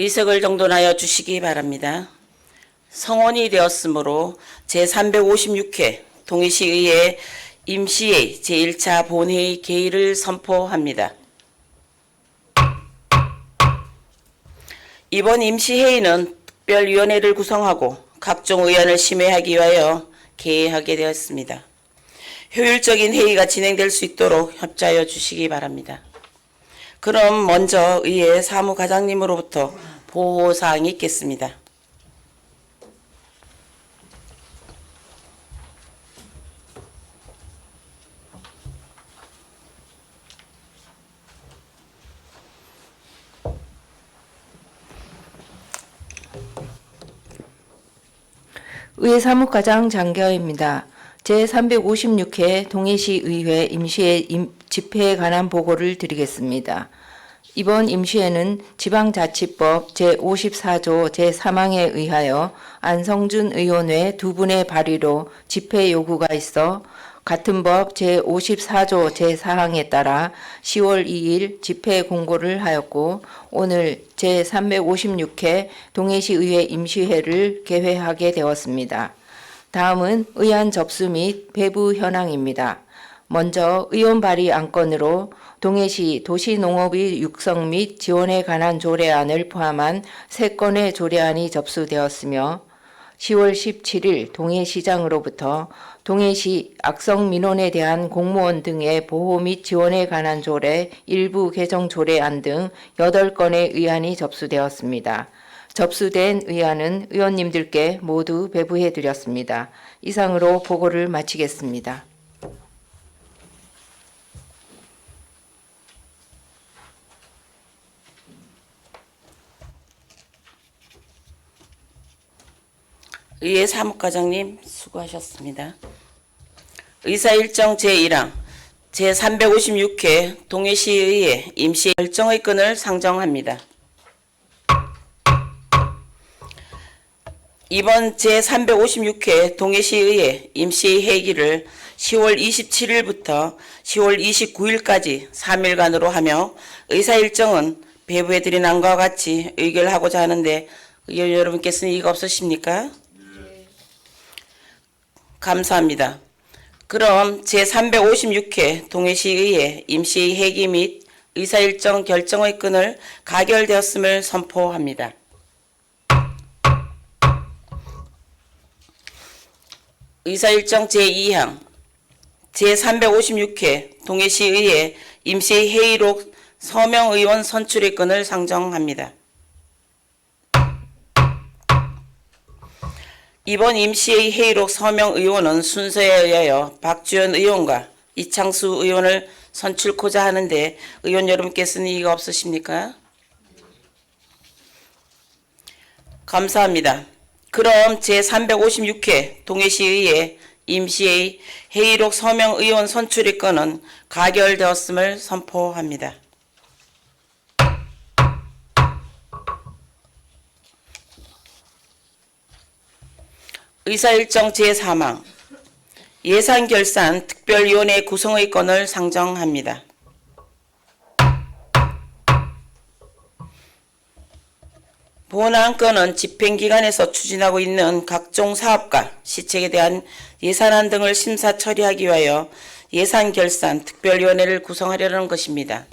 의석을 정돈하여 주시기 바랍니다. 성원이 되었으므로 제356회 동해시의회 임시회의 제1차 본회의 개의를 선포합니다. 이번 임시회의는 특별위원회를 구성하고 각종 의안을 심의하기 위하여 개의하게 되었습니다. 효율적인 회의가 진행될 수 있도록 협조하여 주시기 바랍니다. 그럼 먼저 의회 사무과장님으로부터 보호사항이 있겠습니다. 의회 사무과장 장겨입니다. 제356회 동해시의회 임시회 집회에 관한 보고를 드리겠습니다. 이번 임시회는 지방자치법 제54조 제3항에 의하여 안성준 의원 외 두 분의 발의로 집회 요구가 있어 같은 법 제54조 제4항에 따라 10월 2일 집회 공고를 하였고 오늘 제356회 동해시의회 임시회를 개회하게 되었습니다. 다음은 의안 접수 및 배부 현황입니다. 먼저 의원 발의 안건으로 동해시 도시농업의 육성 및 지원에 관한 조례안을 포함한 3건의 조례안이 접수되었으며 10월 17일 동해시장으로부터 동해시 악성 민원에 대한 공무원 등의 보호 및 지원에 관한 조례 일부 개정 조례안 등 8건의 의안이 접수되었습니다. 접수된 의안은 의원님들께 모두 배부해 드렸습니다. 이상으로 보고를 마치겠습니다. 의회 사무과장님 수고하셨습니다. 의사일정 제1항 제356회 동해시의회 임시 결정의건을 상정합니다. 이번 제356회 동해시의회 임시회기를 10월 27일부터 10월 29일까지 3일간으로 하며 의사일정은 배부해드린 안과 같이 의결하고자 하는데 의원 여러분께서는 이의가 없으십니까? 감사합니다. 그럼 제356회 동해시의회 임시회기 및 의사일정 결정의 건을 가결되었음을 선포합니다. 의사일정 제2항 제356회 동해시의회 임시회의록 서명의원 선출의 건을 상정합니다. 이번 임시회의 회의록 서명의원은 순서에 의하여 박주연 의원과 이창수 의원을 선출코자 하는데 의원 여러분께서는 이의가 없으십니까? 감사합니다. 그럼 제356회 동해시의회 임시회의 회의록 서명의원 선출의 건은 가결되었음을 선포합니다. 의사일정 제3항 예산결산 특별위원회 구성의 건을 상정합니다. 본안 건은 집행기관에서 추진하고 있는 각종 사업과 시책에 대한 예산안 등을 심사 처리하기 위하여 예산결산 특별위원회를 구성하려는 것입니다.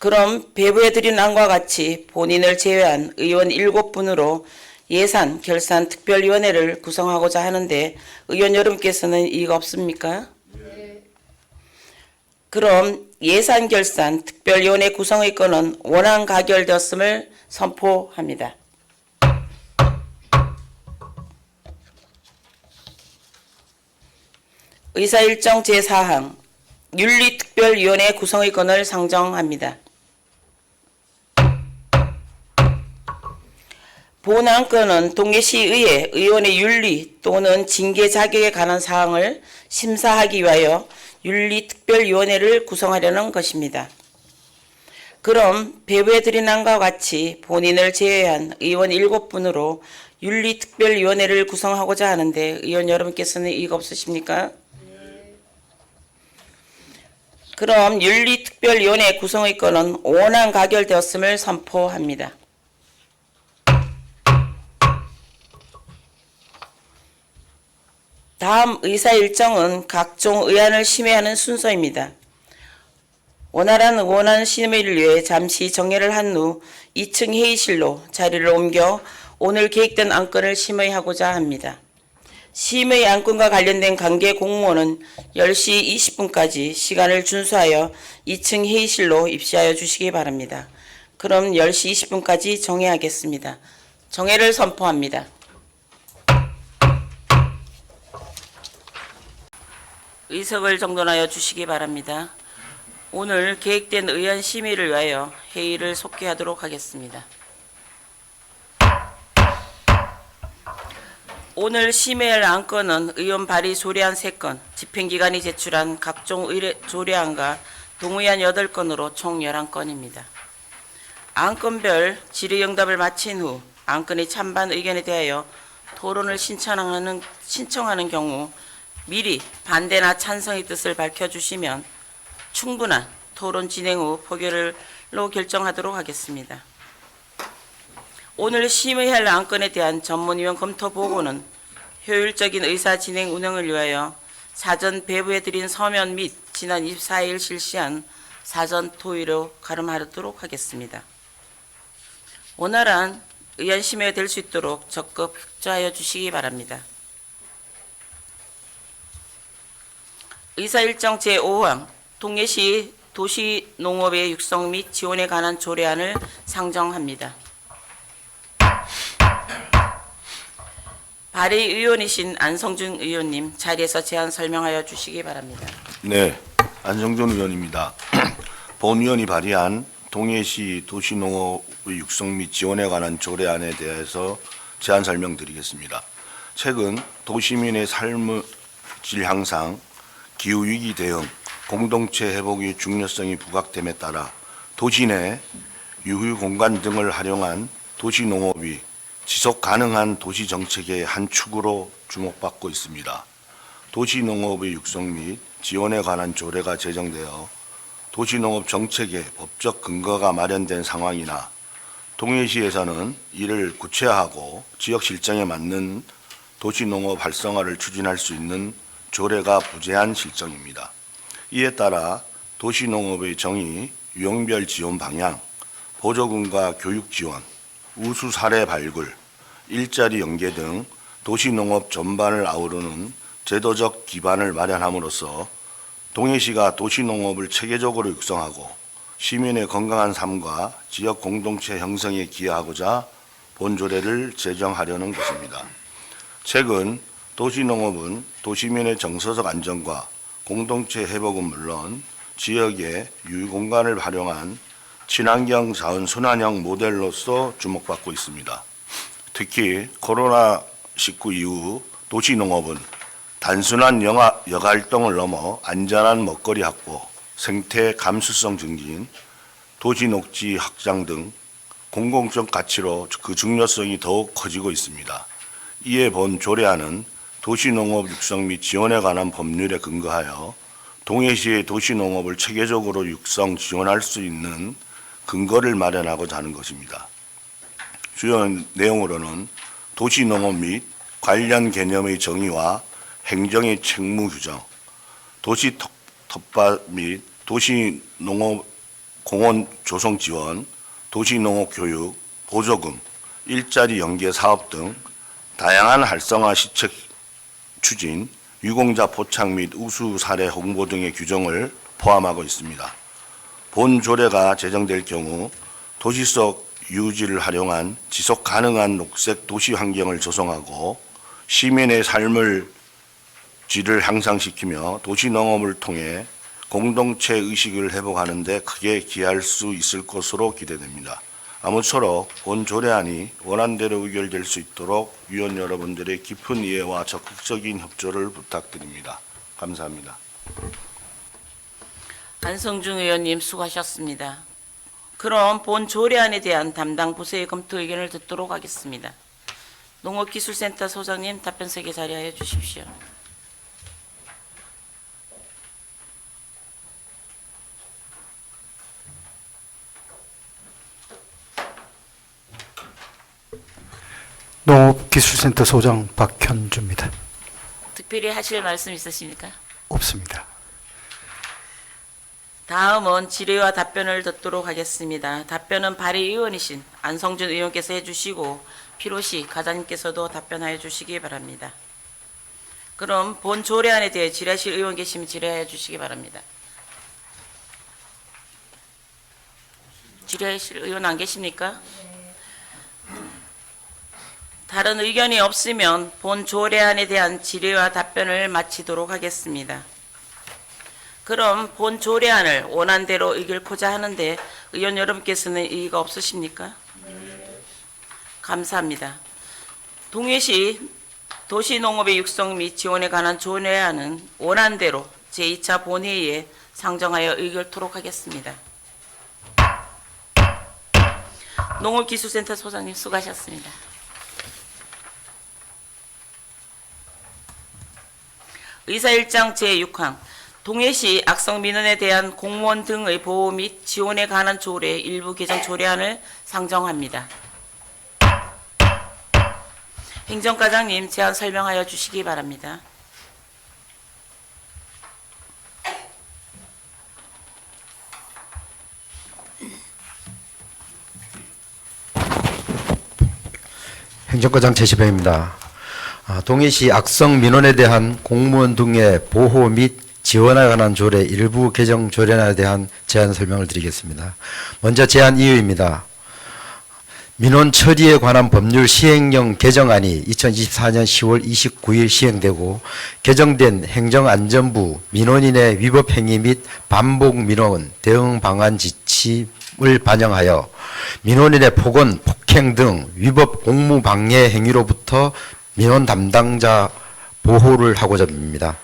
그럼 배부해드린 안과 같이 본인을 제외한 의원 7분으로 예산 결산 특별위원회를 구성하고자 하는데 의원 여러분께서는 이의가 없습니까? 네. 그럼 예산 결산 특별위원회 구성의 건은 원안 가결되었음을 선포합니다. 의사일정 제4항 윤리특별위원회 구성의 건을 상정합니다. 본안 건은 동해시의회 의원의 윤리 또는 징계 자격에 관한 사항을 심사하기 위하여 윤리특별위원회를 구성하려는 것입니다. 그럼 배부해드린 안과 같이 본인을 제외한 의원 7분으로 윤리특별위원회를 구성하고자 하는데 의원 여러분께서는 이의가 없으십니까? 네. 그럼 윤리특별위원회 구성의 건은 원안 가결되었음을 선포합니다. 다음 의사 일정은 각종 의안을 심의하는 순서입니다. 원활한 심의를 위해 잠시 정회를 한 후 2층 회의실로 자리를 옮겨 오늘 계획된 안건을 심의하고자 합니다. 심의 안건과 관련된 관계 공무원은 10시 20분까지 시간을 준수하여 2층 회의실로 입시하여 주시기 바랍니다. 그럼 10시 20분까지 정회하겠습니다. 정회를 선포합니다. 의석을 정돈하여 주시기 바랍니다. 오늘 계획된 의안 심의를 위하여 회의를 속개하도록 하겠습니다. 오늘 심의할 안건은 의원 발의 조례안 3건, 집행기관이 제출한 각종 조례안과 동의안 8건으로 총 11건입니다. 안건별 질의응답을 마친 후 안건의 찬반 의견에 대하여 토론을 신청하는 경우 미리 반대나 찬성의 뜻을 밝혀주시면 충분한 토론 진행 후 표결로 결정하도록 하겠습니다. 오늘 심의할 안건에 대한 전문위원 검토 보고는 효율적인 의사 진행 운영을 위하여 사전 배부해드린 서면 및 지난 24일 실시한 사전 토의로 가름하도록 하겠습니다. 원활한 의안 심의가 될 수 있도록 적극 협조하여 주시기 바랍니다. 의사 일정 제5항 동해시 도시농업의 육성 및 지원에 관한 조례안을 상정합니다. 발의의원이신 안성준 의원님 자리에서 제안 설명하여 주시기 바랍니다. 네, 안성준 의원입니다. 본위원이 발의한 동해시 도시농업의 육성 및 지원에 관한 조례안에 대해서 제안 설명드리겠습니다. 최근 도시민의 삶의 질 향상, 기후위기 대응, 공동체 회복의 중요성이 부각됨에 따라 도시 내 유휴 공간 등을 활용한 도시농업이 지속 가능한 도시 정책의 한 축으로 주목받고 있습니다. 도시농업의 육성 및 지원에 관한 조례가 제정되어 도시농업 정책의 법적 근거가 마련된 상황이나 동해시에서는 이를 구체화하고 지역 실정에 맞는 도시농업 활성화를 추진할 수 있는 조례가 부재한 실정입니다. 이에 따라 도시농업의 정의, 유형별 지원 방향, 보조금과 교육 지원, 우수 사례 발굴, 일자리 연계 등 도시농업 전반을 아우르는 제도적 기반을 마련함으로써 동해시가 도시농업을 체계적으로 육성하고 시민의 건강한 삶과 지역 공동체 형성에 기여하고자 본조례를 제정하려는 것입니다. 최근 도시농업은 도시민의 정서적 안정과 공동체 회복은 물론 지역의 유휴공간을 활용한 친환경 자원 순환형 모델로서 주목받고 있습니다. 특히 코로나19 이후 도시농업은 단순한 여가활동을 넘어 안전한 먹거리 확보, 생태 감수성 증진, 도시녹지 확장 등 공공적 가치로 그 중요성이 더욱 커지고 있습니다. 이에 본 조례안은 도시농업 육성 및 지원에 관한 법률에 근거하여 동해시의 도시농업을 체계적으로 육성 지원할 수 있는 근거를 마련하고자 하는 것입니다. 주요 내용으로는 도시농업 및 관련 개념의 정의와 행정의 책무 규정, 도시 텃밭 및 도시농업 공원 조성 지원, 도시농업 교육, 보조금, 일자리 연계 사업 등 다양한 활성화 시책 추진, 유공자 포착 및 우수 사례 홍보 등의 규정을 포함하고 있습니다. 본 조례가 제정될 경우 도시 속 유지를 활용한 지속 가능한 녹색 도시 환경을 조성하고 시민의 삶을 질을 향상시키며 도시농업을 통해 공동체 의식을 회복하는 데 크게 기여할 수 있을 것으로 기대됩니다. 아무쪼록 본 조례안이 원안대로 의결될 수 있도록 위원 여러분들의 깊은 이해와 적극적인 협조를 부탁드립니다. 감사합니다. 안성준 의원님 수고하셨습니다. 그럼 본 조례안에 대한 담당 부서의 검토 의견을 듣도록 하겠습니다. 농업기술센터 소장님 답변석에 자리하여 주십시오. 농업기술센터 소장 박현주입니다. 특별히 하실 말씀 있으십니까? 없습니다. 다음은 질의와 답변을 듣도록 하겠습니다. 답변은 발의의원이신 안성준 의원께서 해주시고 필요시 가장님께서도 답변하여 주시기 바랍니다. 그럼 본 조례안에 대해 질의하실 의원 계시면 질의하여 주시기 바랍니다. 질의하실 의원 안 계십니까? 다른 의견이 없으면 본 조례안에 대한 질의와 답변을 마치도록 하겠습니다. 그럼 본 조례안을 원안대로 읽고자 하는데 의원 여러분께서는 이의가 없으십니까? 감사합니다. 동해시 도시농업의 육성 및 지원에 관한 조례안은 원안대로 제2차 본회의에 상정하여 의결토록 하겠습니다. 농업기술센터 소장님 수고하셨습니다. 의사일장 제6항 동해시 악성민원에 대한 공무원 등의 보호 및 지원에 관한 조례 일부 개정 조례안을 상정합니다. 행정과장님 제안 설명하여 주시기 바랍니다. 행정과장 최시병입니다. 동해시 악성 민원에 대한 공무원 등의 보호 및 지원에 관한 조례 일부 개정 조례안에 대한 제안 설명을 드리겠습니다. 먼저 제안 이유입니다. 민원 처리에 관한 법률 시행령 개정안이 2024년 10월 29일 시행되고 개정된 행정안전부 민원인의 위법 행위 및 반복 민원 대응 방안 지침을 반영하여 민원인의 폭언, 폭행 등 위법 공무 방해 행위로부터 민원 담당자 보호를 하고자 합니다.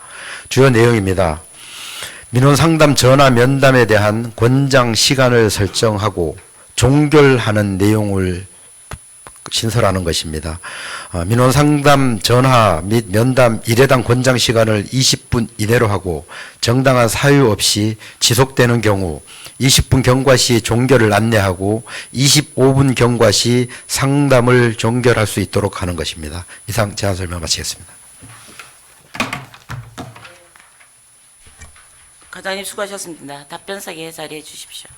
주요 내용입니다. 민원 상담 전화 면담에 대한 권장 시간을 설정하고 종결하는 내용을 신설하는 것입니다. 민원 상담 전화 및 면담 1회당 권장 시간을 20분 이내로 하고 정당한 사유 없이 지속되는 경우 20분 경과 시 종결을 안내하고 25분 경과 시 상담을 종결할 수 있도록 하는 것입니다. 이상 제안 설명 마치겠습니다. 과장님 수고하셨습니다. 답변사기에 자리해 주십시오.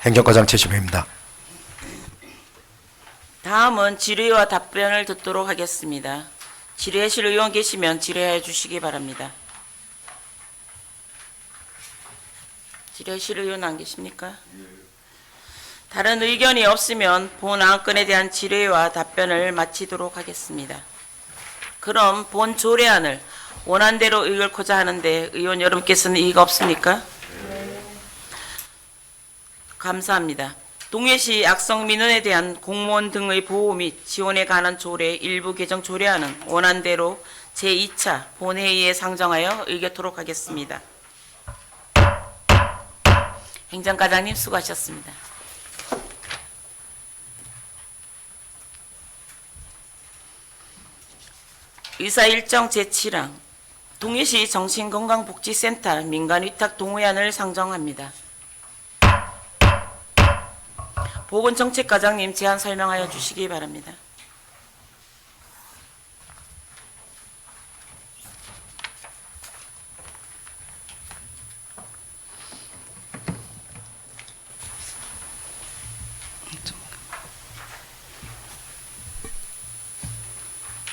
행정과장 최시병입니다. 다음은 질의와 답변을 듣도록 하겠습니다. 질의하실 의원 계시면 질의해 주시기 바랍니다. 질의하실 의원 안 계십니까? 다른 의견이 없으면 본 안건에 대한 질의와 답변을 마치도록 하겠습니다. 그럼 본 조례안을 원안대로 읽고자 하는데 의원 여러분께서는 이의가 없습니까? 감사합니다. 동해시 악성 민원에 대한 공무원 등의 보호 및 지원에 관한 조례 일부 개정 조례안은 원안대로 제2차 본회의에 상정하여 의결토록 하겠습니다. 행정과장님 수고하셨습니다. 의사일정 제7항 동해시 정신건강복지센터 민간위탁 동의안을 상정합니다. 보건정책과장님 제안 설명하여 주시기 바랍니다.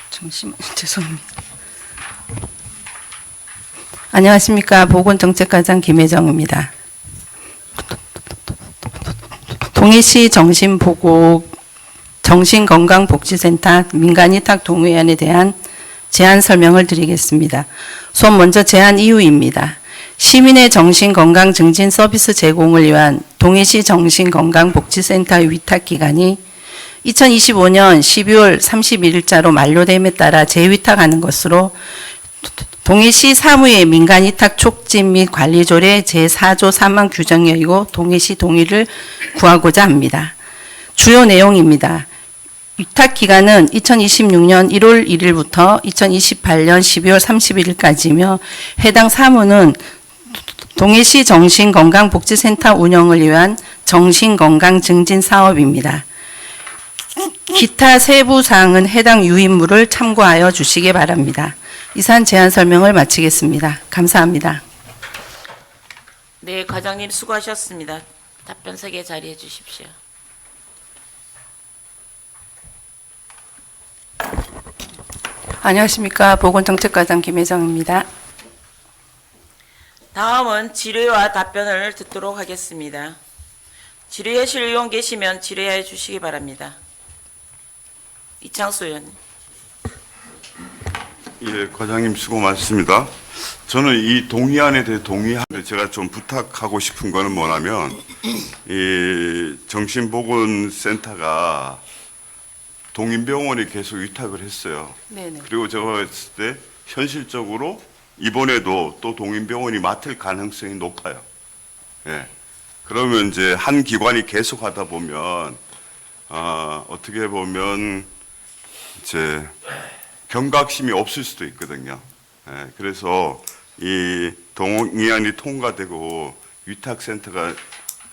잠시만요. 죄송합니다. 안녕하십니까. 보건정책과장 김혜정입니다. 동해시 정신건강복지센터 민간위탁 동의안에 대한 제안 설명을 드리겠습니다. 우선 먼저 제안 이유입니다. 시민의 정신건강 증진 서비스 제공을 위한 동해시 정신건강복지센터의 위탁기간이 2025년 12월 31일자로 만료됨에 따라 재위탁하는 것으로 동해시 사무의 민간위탁 촉진 및 관리조례 제4조 3항 규정이고 동해시 동의를 구하고자 합니다. 주요 내용입니다. 위탁기간은 2026년 1월 1일부터 2028년 12월 31일까지며 해당 사무는 동해시 정신건강복지센터 운영을 위한 정신건강 증진 사업입니다. 기타 세부 사항은 해당 유인물을 참고하여 주시기 바랍니다. 이상 제안 설명을 마치겠습니다. 감사합니다. 네, 과장님 수고하셨습니다. 답변석에 자리해 주십시오. 안녕하십니까. 보건정책과장 김혜정입니다. 다음은 질의와 답변을 듣도록 하겠습니다. 질의하실 의원 계시면 질의해 주시기 바랍니다. 이창수 의원님. 예, 과장님 수고 많습니다. 저는 이 동의안에 대해 동의하는데 제가 좀 부탁하고 싶은 거는 뭐냐면 이 정신보건센터가 동인병원이 계속 위탁을 했어요. 네네. 그리고 제가 봤을 때 현실적으로 이번에도 또 동인병원이 맡을 가능성이 높아요. 예. 그러면 이제 한 기관이 계속 하다 보면 어떻게 보면 이제 경각심이 없을 수도 있거든요. 예. 그래서 이 동의안이 통과되고 위탁센터가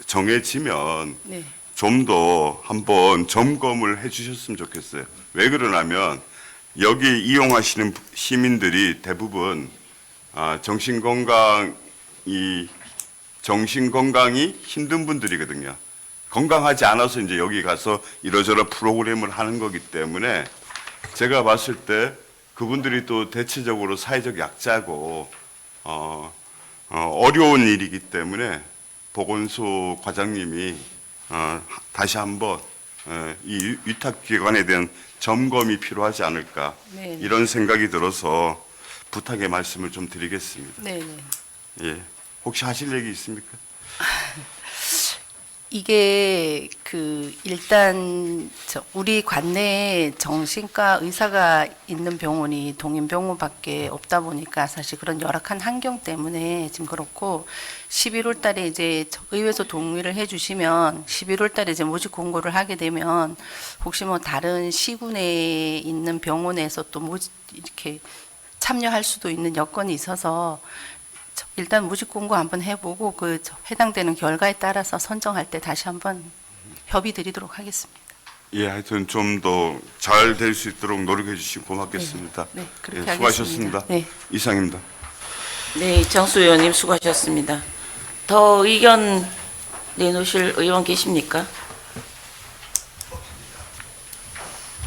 정해지면 네. 좀 더 한번 점검을 해주셨으면 좋겠어요. 왜 그러냐면 여기 이용하시는 시민들이 대부분 정신건강이 힘든 분들이거든요. 건강하지 않아서 이제 여기 가서 이러저러 프로그램을 하는 거기 때문에 제가 봤을 때 그분들이 또 대체적으로 사회적 약자고 어려운 일이기 때문에 보건소 과장님이 다시 한번 이 위탁기관에 대한 점검이 필요하지 않을까 네. 이런 생각이 들어서 부탁의 말씀을 좀 드리겠습니다. 네네. 예, 혹시 하실 얘기 있습니까? 이게 일단 우리 관내에 정신과 의사가 있는 병원이 동인병원밖에 없다 보니까 사실 그런 열악한 환경 때문에 지금 그렇고 11월 달에 이제 의회에서 동의를 해주시면 11월 달에 이제 모집 공고를 하게 되면 혹시 뭐 다른 시군에 있는 병원에서 또 이렇게 참여할 수도 있는 여건이 있어서 일단 모집 공고 한번 해보고 해당되는 결과에 따라서 선정할 때 다시 한번 협의 드리도록 하겠습니다. 예, 하여튼 좀 더 잘 될 수 있도록 노력해 주시고 고맙겠습니다. 네, 그렇게 예, 수고하셨습니다. 하겠습니다. 네. 이상입니다. 네, 이창수 의원님 수고하셨습니다. 더 의견 내놓으실 의원 계십니까?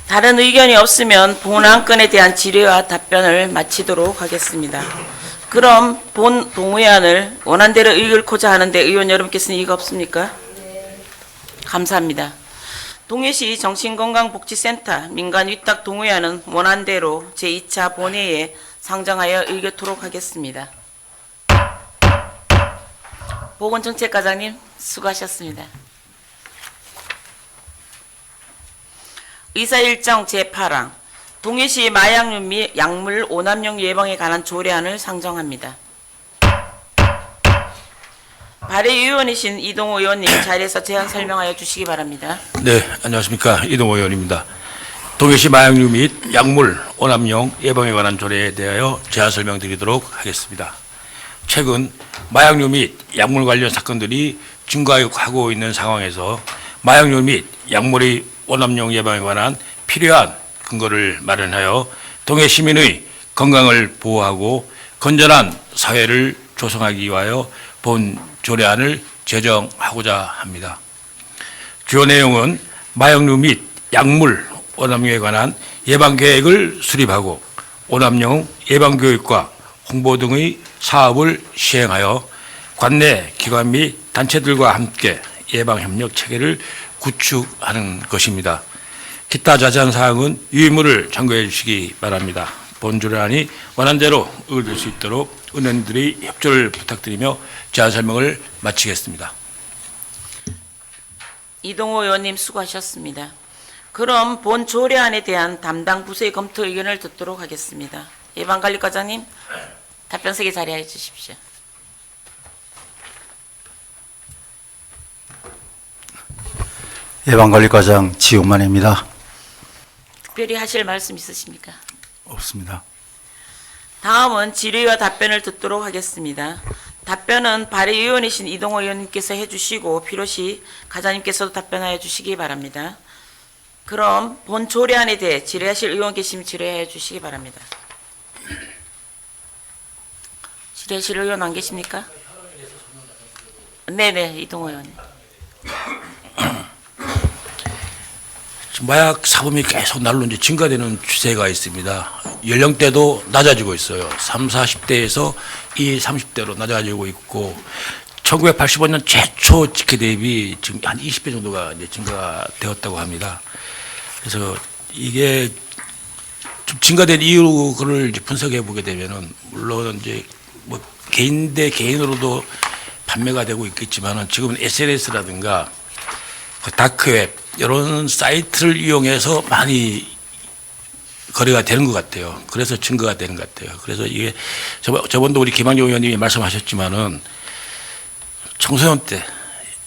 다른 의견이 없으면 본 안건에 대한 질의와 답변을 마치도록 하겠습니다. 그럼 본 동의안을 원안대로 읽고자 하는데 의원 여러분께서는 이의가 없습니까? 감사합니다. 동해시 정신건강복지센터 민간위탁 동의안은 원안대로 제2차 본회의에 상정하여 의결토록 하겠습니다. 보건정책과장님 수고하셨습니다. 의사일정 제8항 동해시 마약류 및 약물 오남용 예방에 관한 조례안을 상정합니다. 발의위원이신 이동호 의원님 자리에서 제안 설명하여 주시기 바랍니다. 네, 안녕하십니까. 이동호 의원입니다. 동해시 마약류 및 약물 오남용 예방에 관한 조례에 대하여 제안 설명드리도록 하겠습니다. 최근 마약류 및 약물 관련 사건들이 증가하고 있는 상황에서 마약류 및 약물의 오남용 예방에 관한 필요한 근거를 마련하여 동해 시민의 건강을 보호하고 건전한 사회를 조성하기 위하여 본 조례안을 제정하고자 합니다. 주요 내용은 마약류 및 약물 오남용에 관한 예방계획을 수립하고 오남용 예방교육과 홍보 등의 사업을 시행하여 관내 기관 및 단체들과 함께 예방협력 체계를 구축하는 것입니다. 기타 자세한 사항은 유의물을 참고해 주시기 바랍니다. 본 조례안이 원안대로 의결될 수 있도록 의원님들의 협조를 부탁드리며 제안 설명을 마치겠습니다. 이동호 의원님 수고하셨습니다. 그럼 본 조례안에 대한 담당 부서의 검토 의견을 듣도록 하겠습니다. 예방관리과장님 답변석에 자리해 주십시오. 예방관리과장 지용만입니다. 특별히 하실 말씀 있으십니까? 없습니다. 다음은 질의와 답변을 듣도록 하겠습니다. 답변은 발의위원이신 이동호 의원님께서 해주시고 필요시 과장님께서도 답변하여 주시기 바랍니다. 그럼 본 조례안에 대해 질의하실 의원 계시면 질의해 주시기 바랍니다. 질의하실 의원 안 계십니까? 네네, 이동호 의원님. 마약 사범이 계속 날로 이제 증가되는 추세가 있습니다. 연령대도 낮아지고 있어요. 30, 40대에서 20, 30대로 낮아지고 있고 1985년 최초 직계 대비 지금 한 20배 정도가 이제 증가되었다고 합니다. 그래서 이게 좀 증가된 이유를 이제 분석해 보게 되면은 물론 이제 뭐 개인 대 개인으로도 판매가 되고 있겠지만은 지금은 SNS라든가 그 다크웹 이런 사이트를 이용해서 많이 거래가 되는 것 같아요. 그래서 증거가 되는 것 같아요. 그래서 이게 저번도 우리 김학용 의원님이 말씀하셨지만은 청소년 때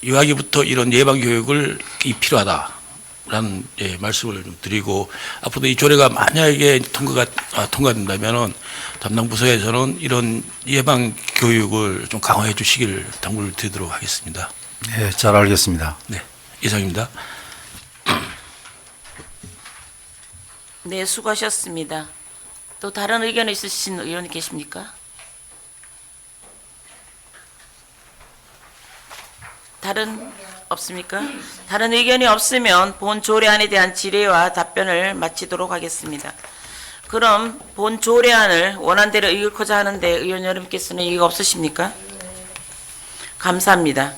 유아기부터 이런 예방 교육을 필요하다라는 말씀을 좀 드리고 앞으로도 이 조례가 만약에 통과된다면은 담당 부서에서는 이런 예방 교육을 좀 강화해 주시길 당부를 드리도록 하겠습니다. 네, 잘 알겠습니다. 네, 이상입니다. 네, 수고하셨습니다. 또 다른 의견 있으신 의원이 계십니까? 다른 없습니까? 다른 의견이 없으면 본 조례안에 대한 질의와 답변을 마치도록 하겠습니다. 그럼 본 조례안을 원안대로 읽고자 하는데 의원 여러분께서는 이의가 없으십니까? 감사합니다.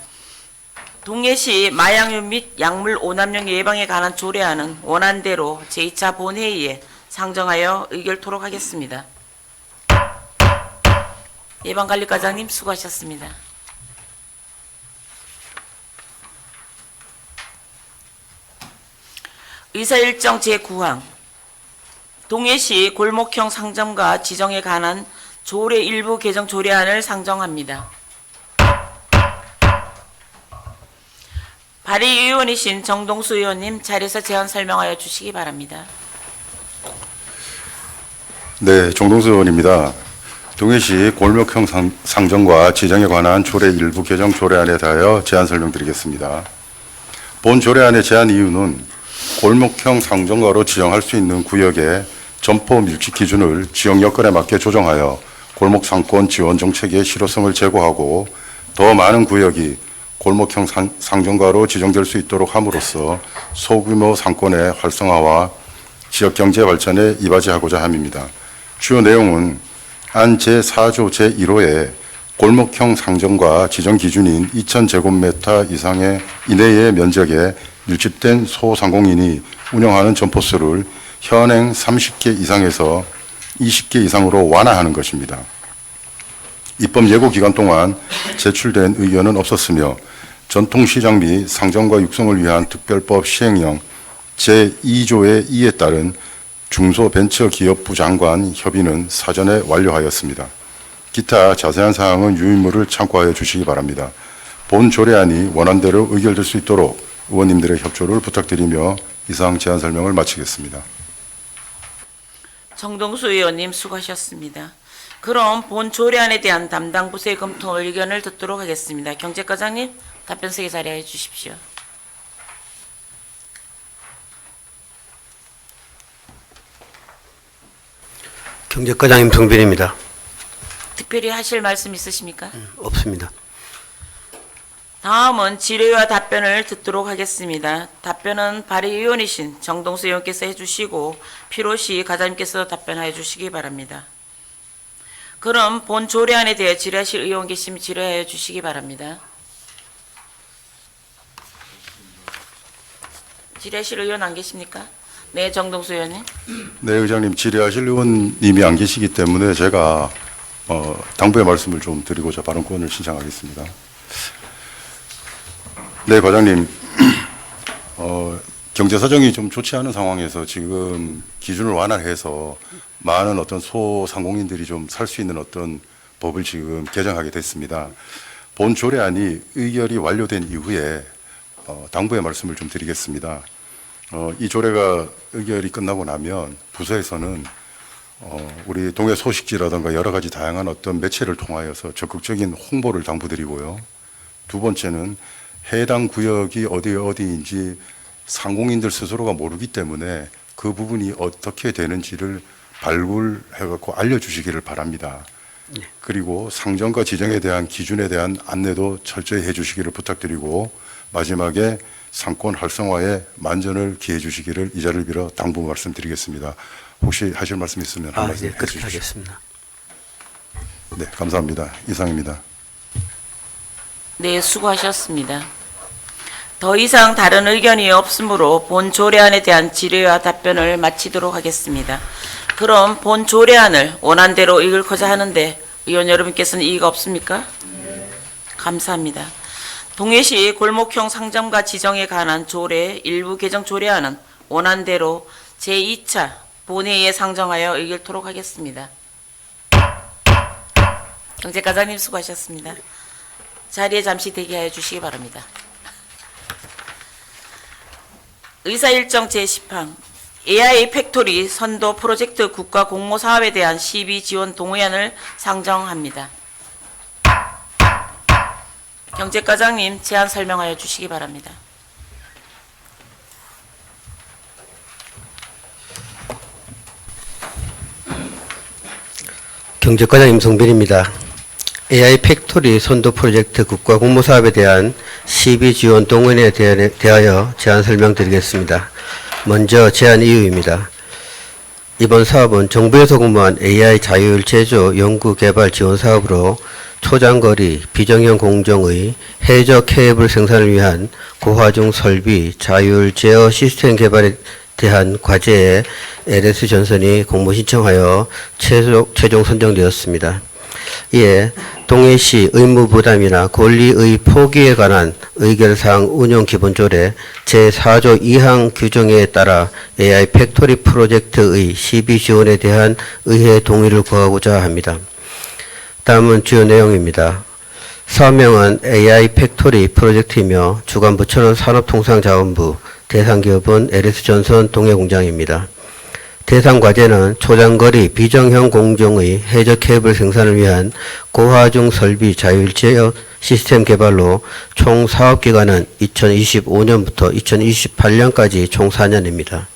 동해시 마약류 및 약물 오남용 예방에 관한 조례안은 원안대로 제2차 본회의에 상정하여 의결토록 하겠습니다. 예방관리과장님 수고하셨습니다. 의사일정 제9항 동해시 골목형 상점과 지정에 관한 조례 일부 개정 조례안을 상정합니다. 발의의원이신 정동수 의원님 자리에서 제안 설명하여 주시기 바랍니다. 네, 정동수 의원입니다. 동해시 골목형 상점과 지정에 관한 조례 일부 개정 조례안에 대하여 제안 설명드리겠습니다. 본 조례안의 제안 이유는 골목형 상점가로 지정할 수 있는 구역의 점포 밀집 기준을 지역 여건에 맞게 조정하여 골목 상권 지원 정책의 실효성을 제고하고 더 많은 구역이 골목형 상점가로 지정될 수 있도록 함으로써 소규모 상권의 활성화와 지역 경제 발전에 이바지하고자 함입니다. 주요 내용은 안 제4조 제1호에 골목형 상점과 지정 기준인 2,000제곱미터 이내의 면적에 밀집된 소상공인이 운영하는 점포 수를 현행 30개 이상에서 20개 이상으로 완화하는 것입니다. 입법 예고 기간 동안 제출된 의견은 없었으며 전통시장 및 상점과 육성을 위한 특별법 시행령 제2조의 2에 따른 중소벤처기업부 장관 협의는 사전에 완료하였습니다. 기타 자세한 사항은 유인물을 참고하여 주시기 바랍니다. 본 조례안이 원안대로 의결될 수 있도록 의원님들의 협조를 부탁드리며 이상 제안 설명을 마치겠습니다. 정동수 의원님 수고하셨습니다. 그럼 본 조례안에 대한 담당 부서의 검토 의견을 듣도록 하겠습니다. 경제과장님 답변석에 자리해 주십시오. 경제과장님 정빈입니다. 특별히 하실 말씀 있으십니까? 없습니다. 다음은 질의와 답변을 듣도록 하겠습니다. 답변은 발의의원이신 정동수 의원께서 해주시고 필요시 과장님께서 답변하여 주시기 바랍니다. 그럼 본 조례안에 대해 질의하실 의원 계시면 질의하여 주시기 바랍니다. 질의하실 의원 안 계십니까? 네, 정동수 의원님. 네, 의장님, 질의하실 의원님이 안 계시기 때문에 제가 당부의 말씀을 좀 드리고자 발언권을 신청하겠습니다. 네, 과장님. 경제 사정이 좀 좋지 않은 상황에서 지금 기준을 완화해서 많은 어떤 소상공인들이 좀 살 수 있는 어떤 법을 지금 개정하게 됐습니다. 본 조례안이 의결이 완료된 이후에 당부의 말씀을 좀 드리겠습니다. 이 조례가 의결이 끝나고 나면 부서에서는 우리 동해 소식지라든가 여러 가지 다양한 어떤 매체를 통하여서 적극적인 홍보를 당부드리고요. 두 번째는 해당 구역이 어디인지 상공인들 스스로가 모르기 때문에 그 부분이 어떻게 되는지를 발굴해갖고 알려주시기를 바랍니다. 그리고 상정과 지정에 대한 기준에 대한 안내도 철저히 해주시기를 부탁드리고 마지막에 상권 활성화에 만전을 기해 주시기를 이 자리를 빌어 당부 말씀드리겠습니다. 혹시 하실 말씀 있으면 한 말씀 네, 그렇게 해주십시오. 하겠습니다. 네, 감사합니다. 이상입니다. 네, 수고하셨습니다. 더 이상 다른 의견이 없으므로 본 조례안에 대한 질의와 답변을 마치도록 하겠습니다. 그럼 본 조례안을 원안대로 읽고자 하는데 의원 여러분께서는 이의가 없습니까? 감사합니다. 동해시 골목형 상점과 지정에 관한 조례 일부 개정 조례안은 원안대로 제2차 본회의에 상정하여 의결토록 하겠습니다. 경제과장님 수고하셨습니다. 자리에 잠시 대기하여 주시기 바랍니다. 의사일정 제10항 AI 팩토리 선도 프로젝트 국가 공모 사업에 대한 시비 지원 동의안을 상정합니다. 경제과장님 제안 설명하여 주시기 바랍니다. 경제과장 임성빈입니다. AI 팩토리 선도 프로젝트 국가 공모 사업에 대한 시비 지원 동원에 대하여 제안 설명드리겠습니다. 먼저 제안 이유입니다. 이번 사업은 정부에서 공모한 AI 자율 제조 연구 개발 지원 사업으로 초장거리 비정형 공정의 해저 케이블 생산을 위한 고화중 설비 자율 제어 시스템 개발에 대한 과제에 LS전선이 공모 신청하여 최종 선정되었습니다. 이에 동해시 의무 부담이나 권리의 포기에 관한 의결사항 운용 기본조례 제4조 2항 규정에 따라 AI 팩토리 프로젝트의 시비 지원에 대한 의회 동의를 구하고자 합니다. 다음은 주요 내용입니다. 사업명은 AI 팩토리 프로젝트이며 주관부처는 산업통상자원부, 대상기업은 LS전선 동해공장입니다. 대상 과제는 초장거리 비정형 공정의 해저 케이블 생산을 위한 고화중 설비 자율 제어 시스템 개발로 총 사업기간은 2025년부터 2028년까지 총 4년입니다.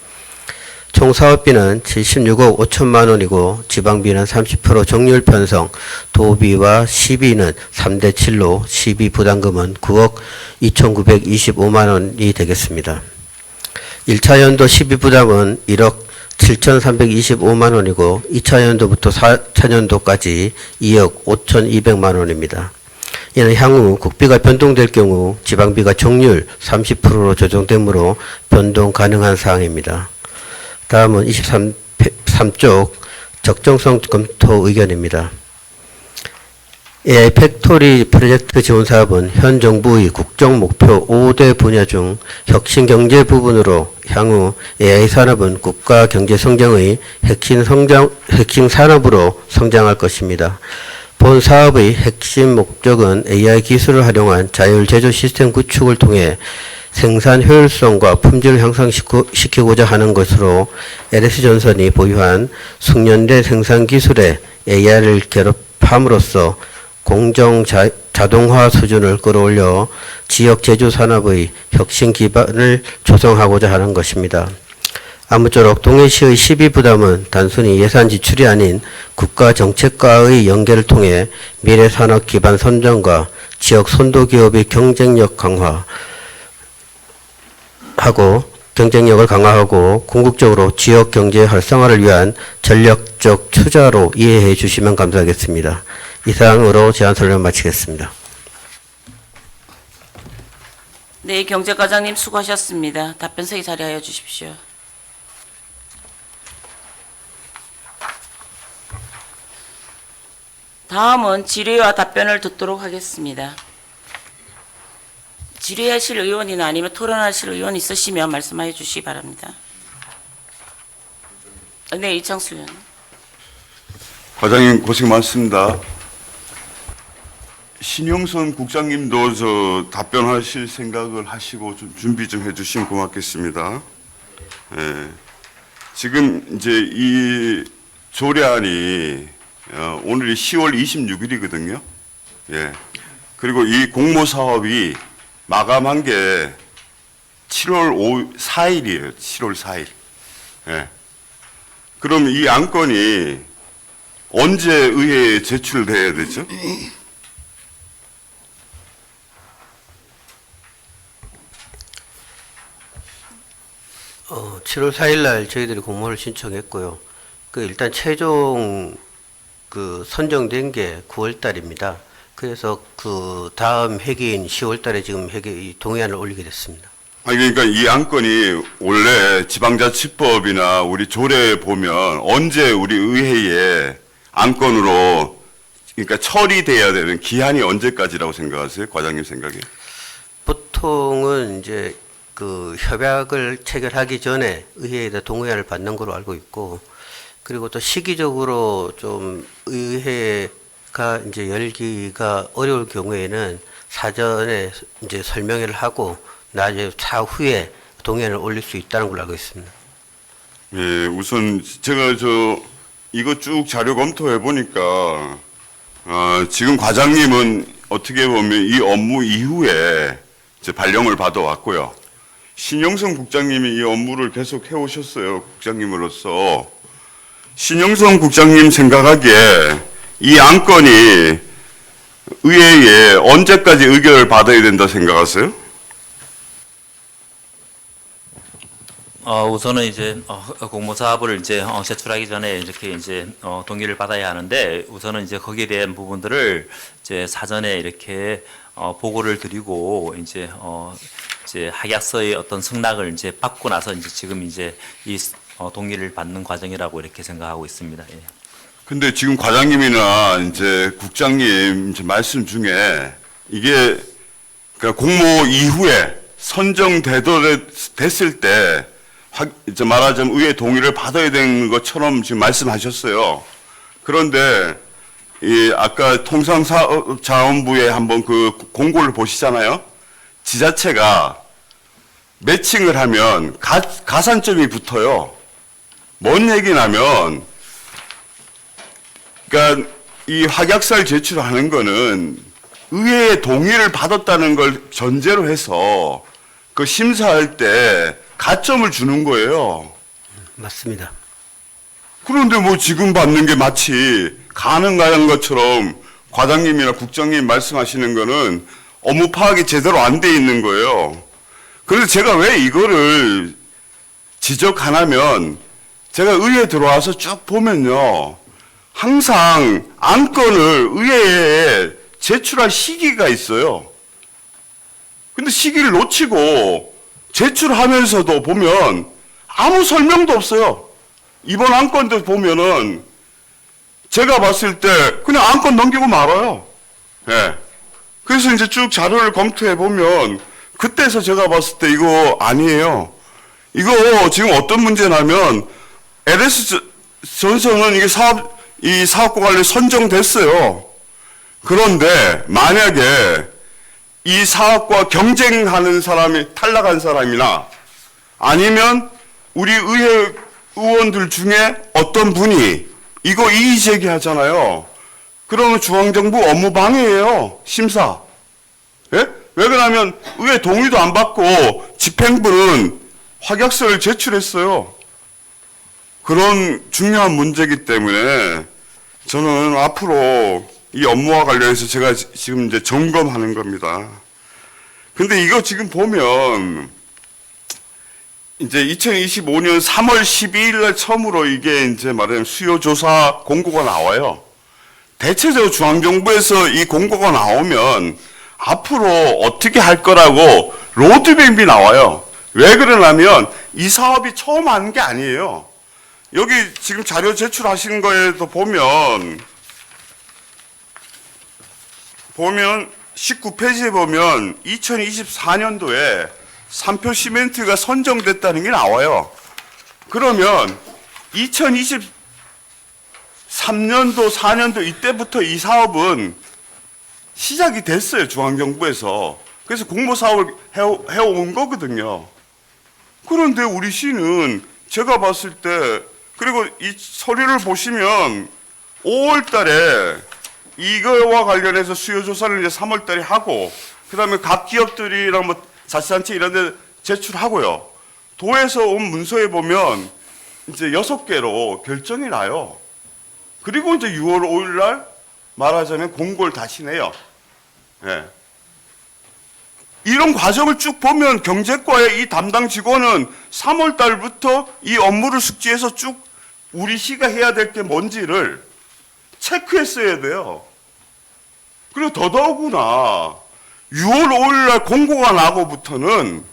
총 사업비는 76억 5천만 원이고 지방비는 30% 정률 편성, 도비와 시비는 3대 7로 시비 부담금은 9억 2,925만 원이 되겠습니다. 1차 연도 시비 부담은 1억 7,325만 원이고 2차 연도부터 4차 연도까지 2억 5,200만 원입니다. 이는 향후 국비가 변동될 경우 지방비가 정률 30%로 조정되므로 변동 가능한 사항입니다. 다음은 23쪽 적정성 검토 의견입니다. AI 팩토리 프로젝트 지원 사업은 현 정부의 국정 목표 5대 분야 중 혁신 경제 부분으로 향후 AI 산업은 국가 경제 성장의 핵심 산업으로 성장할 것입니다. 본 사업의 핵심 목적은 AI 기술을 활용한 자율 제조 시스템 구축을 통해 생산 효율성과 품질을 향상시키고자 하는 것으로 LS전선이 보유한 숙련대 생산 기술에 AI를 결합함으로써 공정 자동화 수준을 끌어올려 지역 제조 산업의 혁신 기반을 조성하고자 하는 것입니다. 아무쪼록 동해시의 시비 부담은 단순히 예산 지출이 아닌 국가 정책과의 연계를 통해 미래 산업 기반 선정과 지역 선도 기업의 경쟁력을 강화하고 궁극적으로 지역 경제 활성화를 위한 전략적 투자로 이해해 주시면 감사하겠습니다. 이상으로 제안 설명 마치겠습니다. 네, 경제과장님 수고하셨습니다. 답변서에 자리하여 주십시오. 다음은 질의와 답변을 듣도록 하겠습니다. 질의하실 의원이나 아니면 토론하실 의원 있으시면 말씀하여 주시기 바랍니다. 네, 이창수 의원. 과장님 고생 많습니다. 신용선 국장님도 저 답변하실 생각을 하시고 좀 준비 좀 해주시면 고맙겠습니다. 예. 지금 이제 이 조례안이 오늘이 10월 26일이거든요. 예. 그리고 이 공모 사업이 마감한 게 7월 4일이에요. 7월 4일. 예. 그럼 이 안건이 언제 의회에 제출돼야 되죠? 어, 7월 4일 날 저희들이 공모를 신청했고요. 그 일단 최종 그 선정된 게 9월 달입니다. 그래서 그 다음 회기인 10월 달에 지금 이 동의안을 올리게 됐습니다. 아니 그러니까 이 안건이 원래 지방자치법이나 우리 조례에 보면 언제 우리 의회에 안건으로 그러니까 처리돼야 되는 기한이 언제까지라고 생각하세요? 과장님 생각에? 보통은 이제 그 협약을 체결하기 전에 의회에다 동의안을 받는 걸로 알고 있고, 그리고 또 시기적으로 좀 의회가 이제 열기가 어려울 경우에는 사전에 이제 설명회를 하고 나중에 차후에 동의안을 올릴 수 있다는 걸로 알고 있습니다. 예, 우선 제가 이거 쭉 자료 검토해 보니까 지금 과장님은 어떻게 보면 이 업무 이후에 이제 발령을 받아왔고요. 신영성 국장님이 이 업무를 계속 해오셨어요. 국장님으로서. 신영성 국장님 생각하기에 이 안건이 의회에 언제까지 의결을 받아야 된다 생각하세요? 우선은 이제 공모사업을 이제 제출하기 전에 이렇게 이제 동의를 받아야 하는데, 우선은 이제 거기에 대한 부분들을 이제 사전에 이렇게 보고를 드리고 이제 확약서의 어떤 승낙을 이제 받고 나서 이제 지금 이제 이 동의를 받는 과정이라고 이렇게 생각하고 있습니다. 예. 근데 지금 과장님이나 이제 국장님 이제 말씀 중에 이게 그러니까 공모 이후에 선정됐을 때 이제 말하자면 의회 동의를 받아야 되는 것처럼 지금 말씀하셨어요. 그런데 이 아까 통상자원부에 한번 그 공고를 보시잖아요. 지자체가 매칭을 하면 가산점이 붙어요. 뭔 얘기냐면, 그러니까 이 확약서를 제출하는 거는 의회의 동의를 받았다는 걸 전제로 해서 그 심사할 때 가점을 주는 거예요. 맞습니다. 그런데 뭐 지금 받는 게 마치 가능한 것처럼 과장님이나 국장님 말씀하시는 거는 업무 파악이 제대로 안 돼 있는 거예요. 그래서 제가 왜 이거를 지적하냐면, 제가 의회에 들어와서 쭉 보면요, 항상 안건을 의회에 제출할 시기가 있어요. 근데 시기를 놓치고 제출하면서도 보면 아무 설명도 없어요. 이번 안건도 보면은 제가 봤을 때 그냥 안건 넘기고 말아요. 예. 그래서 이제 쭉 자료를 검토해 보면 그때서 제가 봤을 때 이거 아니에요. 이거 지금 어떤 문제냐면 LS 전선은 이 사업과 관련 선정됐어요. 그런데 만약에 이 사업과 경쟁하는 사람이 탈락한 사람이나 아니면 우리 의회 의원들 중에 어떤 분이 이거 이의 제기하잖아요. 그러면 중앙정부 업무 방해예요. 심사. 예? 왜 그러냐면 의회 동의도 안 받고 집행부는 확약서를 제출했어요. 그런 중요한 문제이기 때문에 저는 앞으로 이 업무와 관련해서 제가 지금 이제 점검하는 겁니다. 근데 이거 지금 보면 이제 2025년 3월 12일 날 처음으로 이게 이제 말하자면 수요조사 공고가 나와요. 대체적으로 중앙정부에서 이 공고가 나오면 앞으로 어떻게 할 거라고 로드맵이 나와요. 왜 그러냐면 이 사업이 처음 하는 게 아니에요. 여기 지금 자료 제출하신 거에도 보면 19페이지에 보면 2024년도에 3표 시멘트가 선정됐다는 게 나와요. 그러면 2023년도, 4년도 이때부터 이 사업은 시작이 됐어요. 중앙정부에서. 그래서 공모사업을 해온 거거든요. 그런데 우리 시는 제가 봤을 때, 그리고 이 서류를 보시면 5월 달에 이거와 관련해서 수요조사를 이제 3월 달에 하고, 그 다음에 각 기업들이랑 뭐 자치단체 이런 데 제출하고요. 도에서 온 문서에 보면 이제 6개로 결정이 나요. 그리고 이제 6월 5일 날 말하자면 공고를 다시 내요. 예. 이런 과정을 쭉 보면 경제과의 이 담당 직원은 3월 달부터 이 업무를 숙지해서 쭉 우리 시가 해야 될 게 뭔지를 체크했어야 돼요. 그리고 더더구나 6월 5일 날 공고가 나고부터는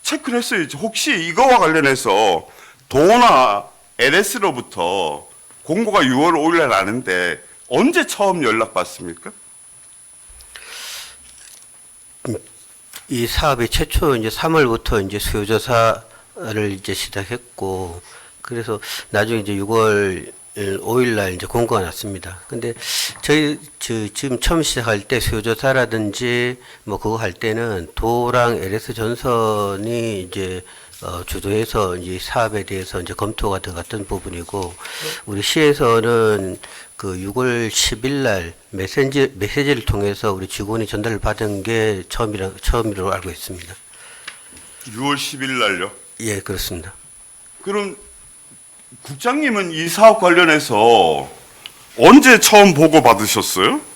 체크를 했어야지. 혹시 이거와 관련해서 도나 LS로부터 공고가 6월 5일 날 나는데 언제 처음 연락받습니까? 이 사업이 최초 이제 3월부터 이제 수요조사를 이제 시작했고, 그래서 나중에 이제 6월 5일 날 이제 공고가 났습니다. 근데 저희 지금 처음 시작할 때 수요조사라든지 뭐 그거 할 때는 도랑 LS 전선이 이제 주도해서 이제 사업에 대해서 이제 검토가 들어갔던 부분이고, 우리 시에서는 그 6월 10일 날 메시지를 통해서 우리 직원이 전달을 받은 게 처음으로 알고 있습니다. 6월 10일 날요? 예, 그렇습니다. 그럼 국장님은 이 사업 관련해서 언제 처음 보고 받으셨어요?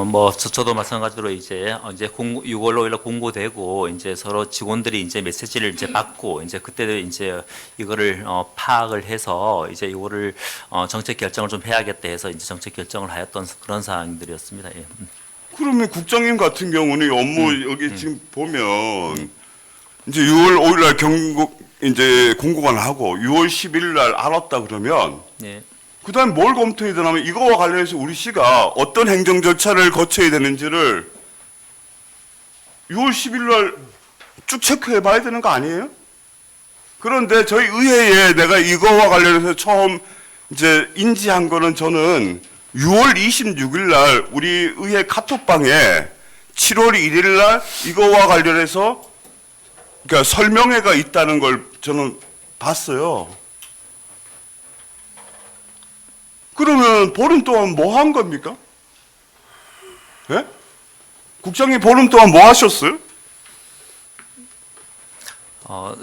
뭐 저도 마찬가지로 이제 6월 5일에 공고되고 이제 서로 직원들이 이제 메시지를 이제 받고 이제 그때 이제 이거를 파악을 해서 이제 이거를 정책 결정을 좀 해야겠다 해서 이제 정책 결정을 하였던 그런 사항들이었습니다. 예. 그러면 국장님 같은 경우는 이 업무 여기 지금 보면 이제 6월 5일 날 이제 공고가 나고 6월 10일 날 알았다 그러면 예. 그다음 뭘 검토해야 되냐면 이거와 관련해서 우리 시가 어떤 행정 절차를 거쳐야 되는지를 6월 10일 날 쭉 체크해 봐야 되는 거 아니에요? 그런데 저희 의회에 내가 이거와 관련해서 처음 이제 인지한 거는 저는 6월 26일 날 우리 의회 카톡방에 7월 1일 날 이거와 관련해서 그러니까 설명회가 있다는 걸 저는 봤어요. 그러면 보름 동안 뭐 한 겁니까? 예? 국장님 보름 동안 뭐 하셨어요?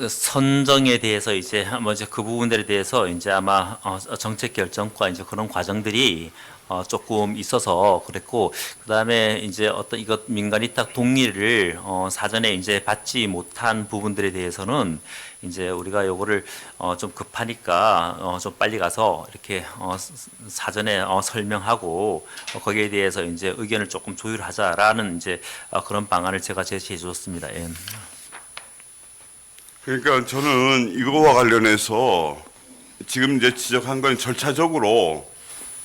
선정에 대해서 이제 먼저 그 부분들에 대해서 이제 아마 정책 결정과 이제 그런 과정들이 조금 있어서 그랬고, 그다음에 이제 어떤 이것 민간 위탁 동의를 사전에 이제 받지 못한 부분들에 대해서는 이제 우리가 요거를 좀 급하니까 좀 빨리 가서 이렇게 사전에 설명하고 거기에 대해서 이제 의견을 조금 조율하자라는 이제 그런 방안을 제가 제시해 줬습니다. 예. 그러니까 저는 이거와 관련해서 지금 이제 지적한 건 절차적으로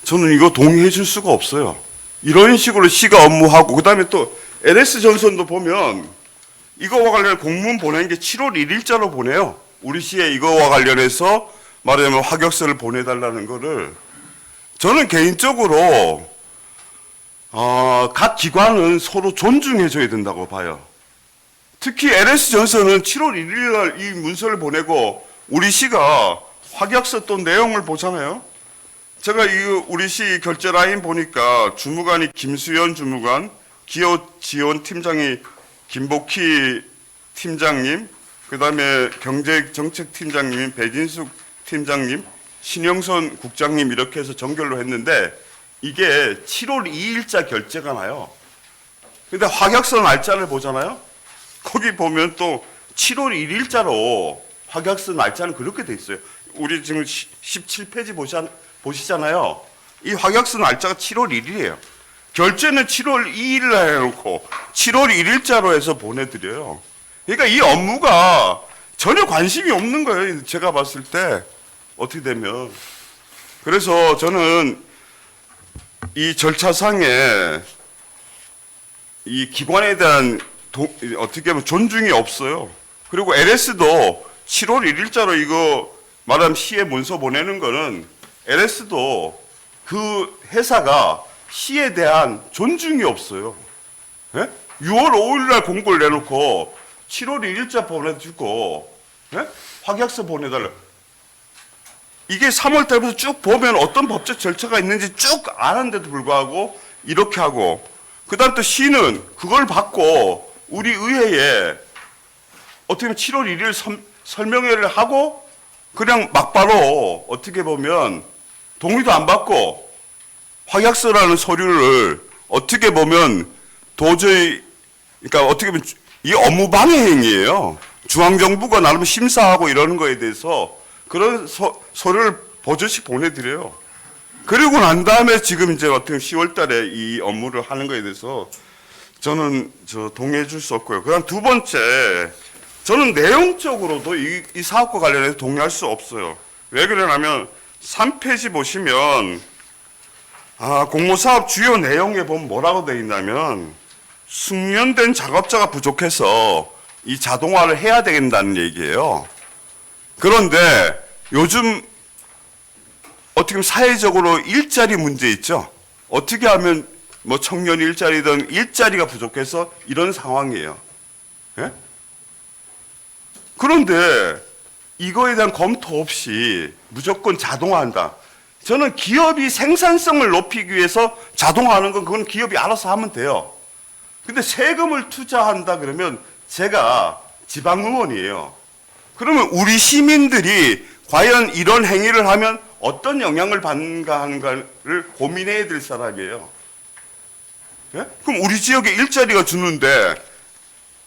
저는 이거 동의해 줄 수가 없어요. 이런 식으로 시가 업무하고 그다음에 또 LS 전선도 보면 이거와 관련해 공문 보낸 게 7월 1일자로 보내요. 우리 시에 이거와 관련해서 말하자면 확역서를 보내달라는 거를 저는 개인적으로 각 기관은 서로 존중해 줘야 된다고 봐요. 특히 LS 전선은 7월 1일 날 이 문서를 보내고 우리 시가 확약서 또 내용을 보잖아요. 제가 이 우리 시 결제 라인 보니까 주무관이 김수연 주무관, 기업 지원 팀장이 김복희 팀장님, 그다음에 경제정책 팀장님인 배진숙 팀장님, 신영선 국장님 이렇게 해서 정결로 했는데 이게 7월 2일자 결제가 나요. 근데 확약서 날짜를 보잖아요. 거기 보면 또 7월 1일자로 확약서 날짜는 그렇게 돼 있어요. 우리 지금 17페이지 보시잖아요. 이 확약서 날짜가 7월 1일이에요. 결제는 7월 2일 날 해놓고 7월 1일자로 해서 보내드려요. 그러니까 이 업무가 전혀 관심이 없는 거예요. 제가 봤을 때 어떻게 되면. 그래서 저는 이 절차상에 이 기관에 대한 어떻게 보면 존중이 없어요. 그리고 LS도 7월 1일자로 이거 말하면 시에 문서 보내는 거는 LS도 그 회사가 시에 대한 존중이 없어요. 예? 6월 5일 날 공고를 내놓고 7월 1일자 보내주고 예? 확약서 보내달라. 이게 3월 달부터 쭉 보면 어떤 법적 절차가 있는지 쭉 아는데도 불구하고 이렇게 하고 그다음 또 시는 그걸 받고 우리 의회에 어떻게 보면 7월 1일 설명회를 하고 그냥 막바로 어떻게 보면 동의도 안 받고 확약서라는 서류를 어떻게 보면 도저히 그러니까 어떻게 보면 이 업무방해 행위예요. 중앙정부가 나름 심사하고 이러는 거에 대해서 그런 서류를 버젓이 보내드려요. 그리고 난 다음에 지금 이제 어떻게 10월 달에 이 업무를 하는 거에 대해서 저는 동의해 줄 수 없고요. 그다음 두 번째, 저는 내용적으로도 이 사업과 관련해서 동의할 수 없어요. 왜 그러냐면 3페이지 보시면 공모사업 주요 내용에 보면 뭐라고 되어 있냐면 숙련된 작업자가 부족해서 이 자동화를 해야 된다는 얘기예요. 그런데 요즘 어떻게 보면 사회적으로 일자리 문제 있죠. 어떻게 하면 뭐 청년 일자리든 일자리가 부족해서 이런 상황이에요. 예? 그런데 이거에 대한 검토 없이 무조건 자동화한다. 저는 기업이 생산성을 높이기 위해서 자동화하는 건 그건 기업이 알아서 하면 돼요. 근데 세금을 투자한다 그러면 제가 지방의원이에요. 그러면 우리 시민들이 과연 이런 행위를 하면 어떤 영향을 받는가 하는 걸 고민해야 될 사람이에요. 예? 그럼 우리 지역에 일자리가 주는데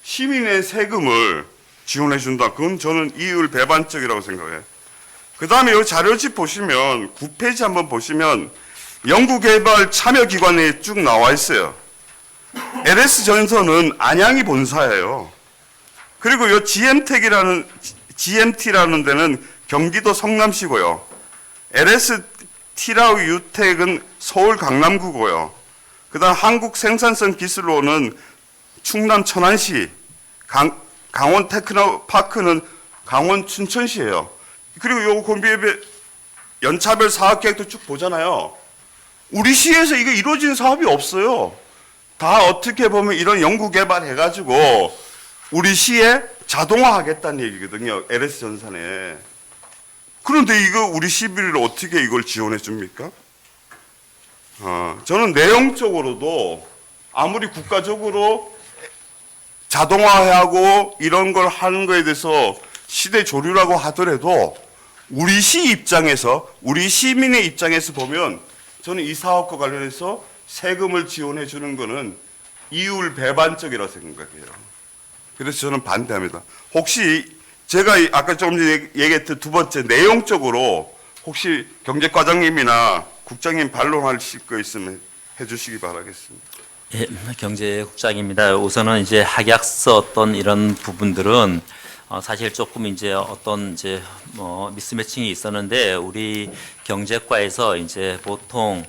시민의 세금을 지원해 준다. 그건 저는 이율 배반적이라고 생각해요. 그 다음에 여기 자료집 보시면 9페이지 한번 보시면 연구개발 참여기관에 쭉 나와 있어요. LS전선은 안양이 본사예요. 그리고 이 GMT라는 데는 경기도 성남시고요. LST라우 유텍은 서울 강남구고요. 그 다음 한국생산성기술로는 충남 천안시, 강원 테크노파크는 강원 춘천시예요. 그리고 요 공비협의 연차별 사업계획도 쭉 보잖아요. 우리 시에서 이거 이루어진 사업이 없어요. 다 어떻게 보면 이런 연구개발 해가지고 우리 시에 자동화하겠다는 얘기거든요. LS전산에. 그런데 이거 우리 시비를 어떻게 이걸 지원해 줍니까? 저는 내용적으로도 아무리 국가적으로 자동화하고 이런 걸 하는 거에 대해서 시대 조류라고 하더라도 우리 시 입장에서, 우리 시민의 입장에서 보면 저는 이 사업과 관련해서 세금을 지원해 주는 거는 이율 배반적이라고 생각해요. 그래서 저는 반대합니다. 혹시 제가 아까 조금 전에 얘기했던 두 번째 내용적으로 혹시 경제과장님이나 국장님 반론하실 거 있으면 해주시기 바라겠습니다. 예, 경제국장입니다. 우선은 이제 학약서 어떤 이런 부분들은 사실 조금 이제 어떤 이제 뭐 미스매칭이 있었는데 우리 경제과에서 이제 보통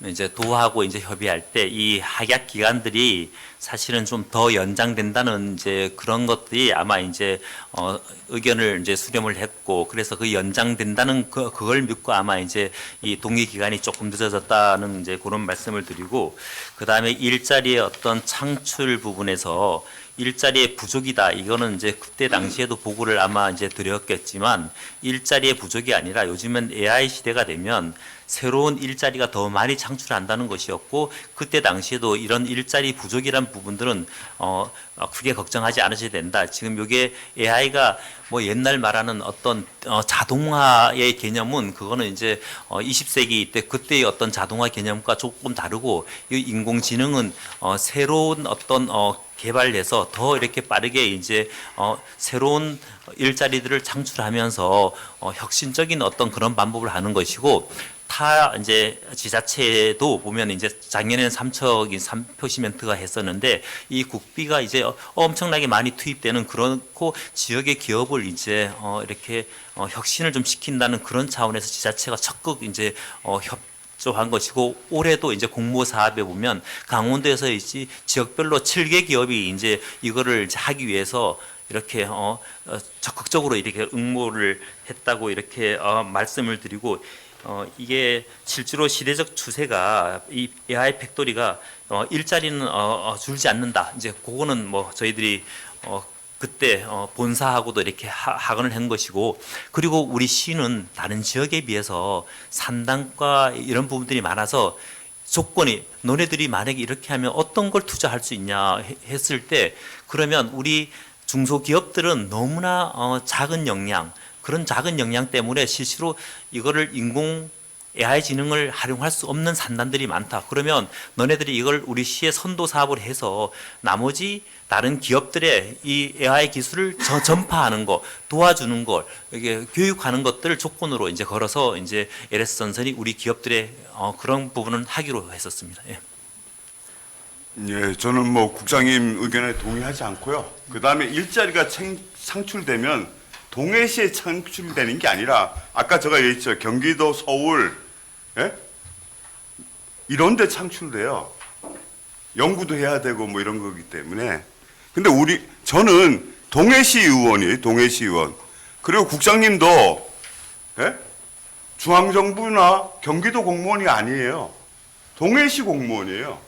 이제 도하고 이제 협의할 때 이 학약 기간들이 사실은 좀 더 연장된다는 이제 그런 것들이 아마 이제 의견을 이제 수렴을 했고 그래서 그 연장된다는 그걸 믿고 아마 이제 이 동의 기간이 조금 늦어졌다는 이제 그런 말씀을 드리고 그 다음에 일자리의 어떤 창출 부분에서 일자리의 부족이다. 이거는 이제 그때 당시에도 보고를 아마 이제 드렸겠지만 일자리의 부족이 아니라 요즘은 AI 시대가 되면 새로운 일자리가 더 많이 창출한다는 것이었고 그때 당시에도 이런 일자리 부족이란 부분들은 크게 걱정하지 않으셔야 된다. 지금 이게 AI가 뭐 옛날 말하는 어떤 자동화의 개념은 그거는 이제 20세기 때 그때의 어떤 자동화 개념과 조금 다르고 이 인공지능은 새로운 어떤 개발해서 더 이렇게 빠르게 이제 새로운 일자리들을 창출하면서 혁신적인 어떤 그런 방법을 하는 것이고 타 이제 지자체도 보면 이제 작년에는 3척인 3표 시멘트가 했었는데 이 국비가 이제 엄청나게 많이 투입되는 그렇고 지역의 기업을 이제 이렇게 혁신을 좀 시킨다는 그런 차원에서 지자체가 적극 이제 협조한 것이고 올해도 이제 공모 사업에 보면 강원도에서 이제 지역별로 7개 기업이 이제 이거를 이제 하기 위해서 이렇게 적극적으로 이렇게 응모를 했다고 이렇게 말씀을 드리고 이게 실제로 시대적 추세가 이 AI 팩토리가 일자리는 줄지 않는다. 이제 그거는 뭐 저희들이 그때 본사하고도 이렇게 학언을 한 것이고 그리고 우리 시는 다른 지역에 비해서 산단과 이런 부분들이 많아서 조건이 너네들이 만약에 이렇게 하면 어떤 걸 투자할 수 있냐 했을 때 그러면 우리 중소기업들은 너무나 작은 역량 그런 작은 역량 때문에 실제로 이거를 인공 AI 지능을 활용할 수 없는 산단들이 많다. 그러면 너네들이 이걸 우리 시에 선도 사업을 해서 나머지 다른 기업들의 이 AI 기술을 전파하는 거, 도와주는 걸, 이게 교육하는 것들을 조건으로 이제 걸어서 이제 LS 전선이 우리 기업들의 그런 부분은 하기로 했었습니다. 예. 예, 저는 뭐 국장님 의견에 동의하지 않고요. 그 다음에 일자리가 창출되면 동해시에 창출되는 게 아니라 아까 제가 얘기했죠. 경기도, 서울, 예? 이런 데 창출돼요. 연구도 해야 되고 뭐 이런 거기 때문에. 근데 저는 동해시 의원이에요. 동해시 의원. 그리고 국장님도 예? 중앙정부나 경기도 공무원이 아니에요. 동해시 공무원이에요.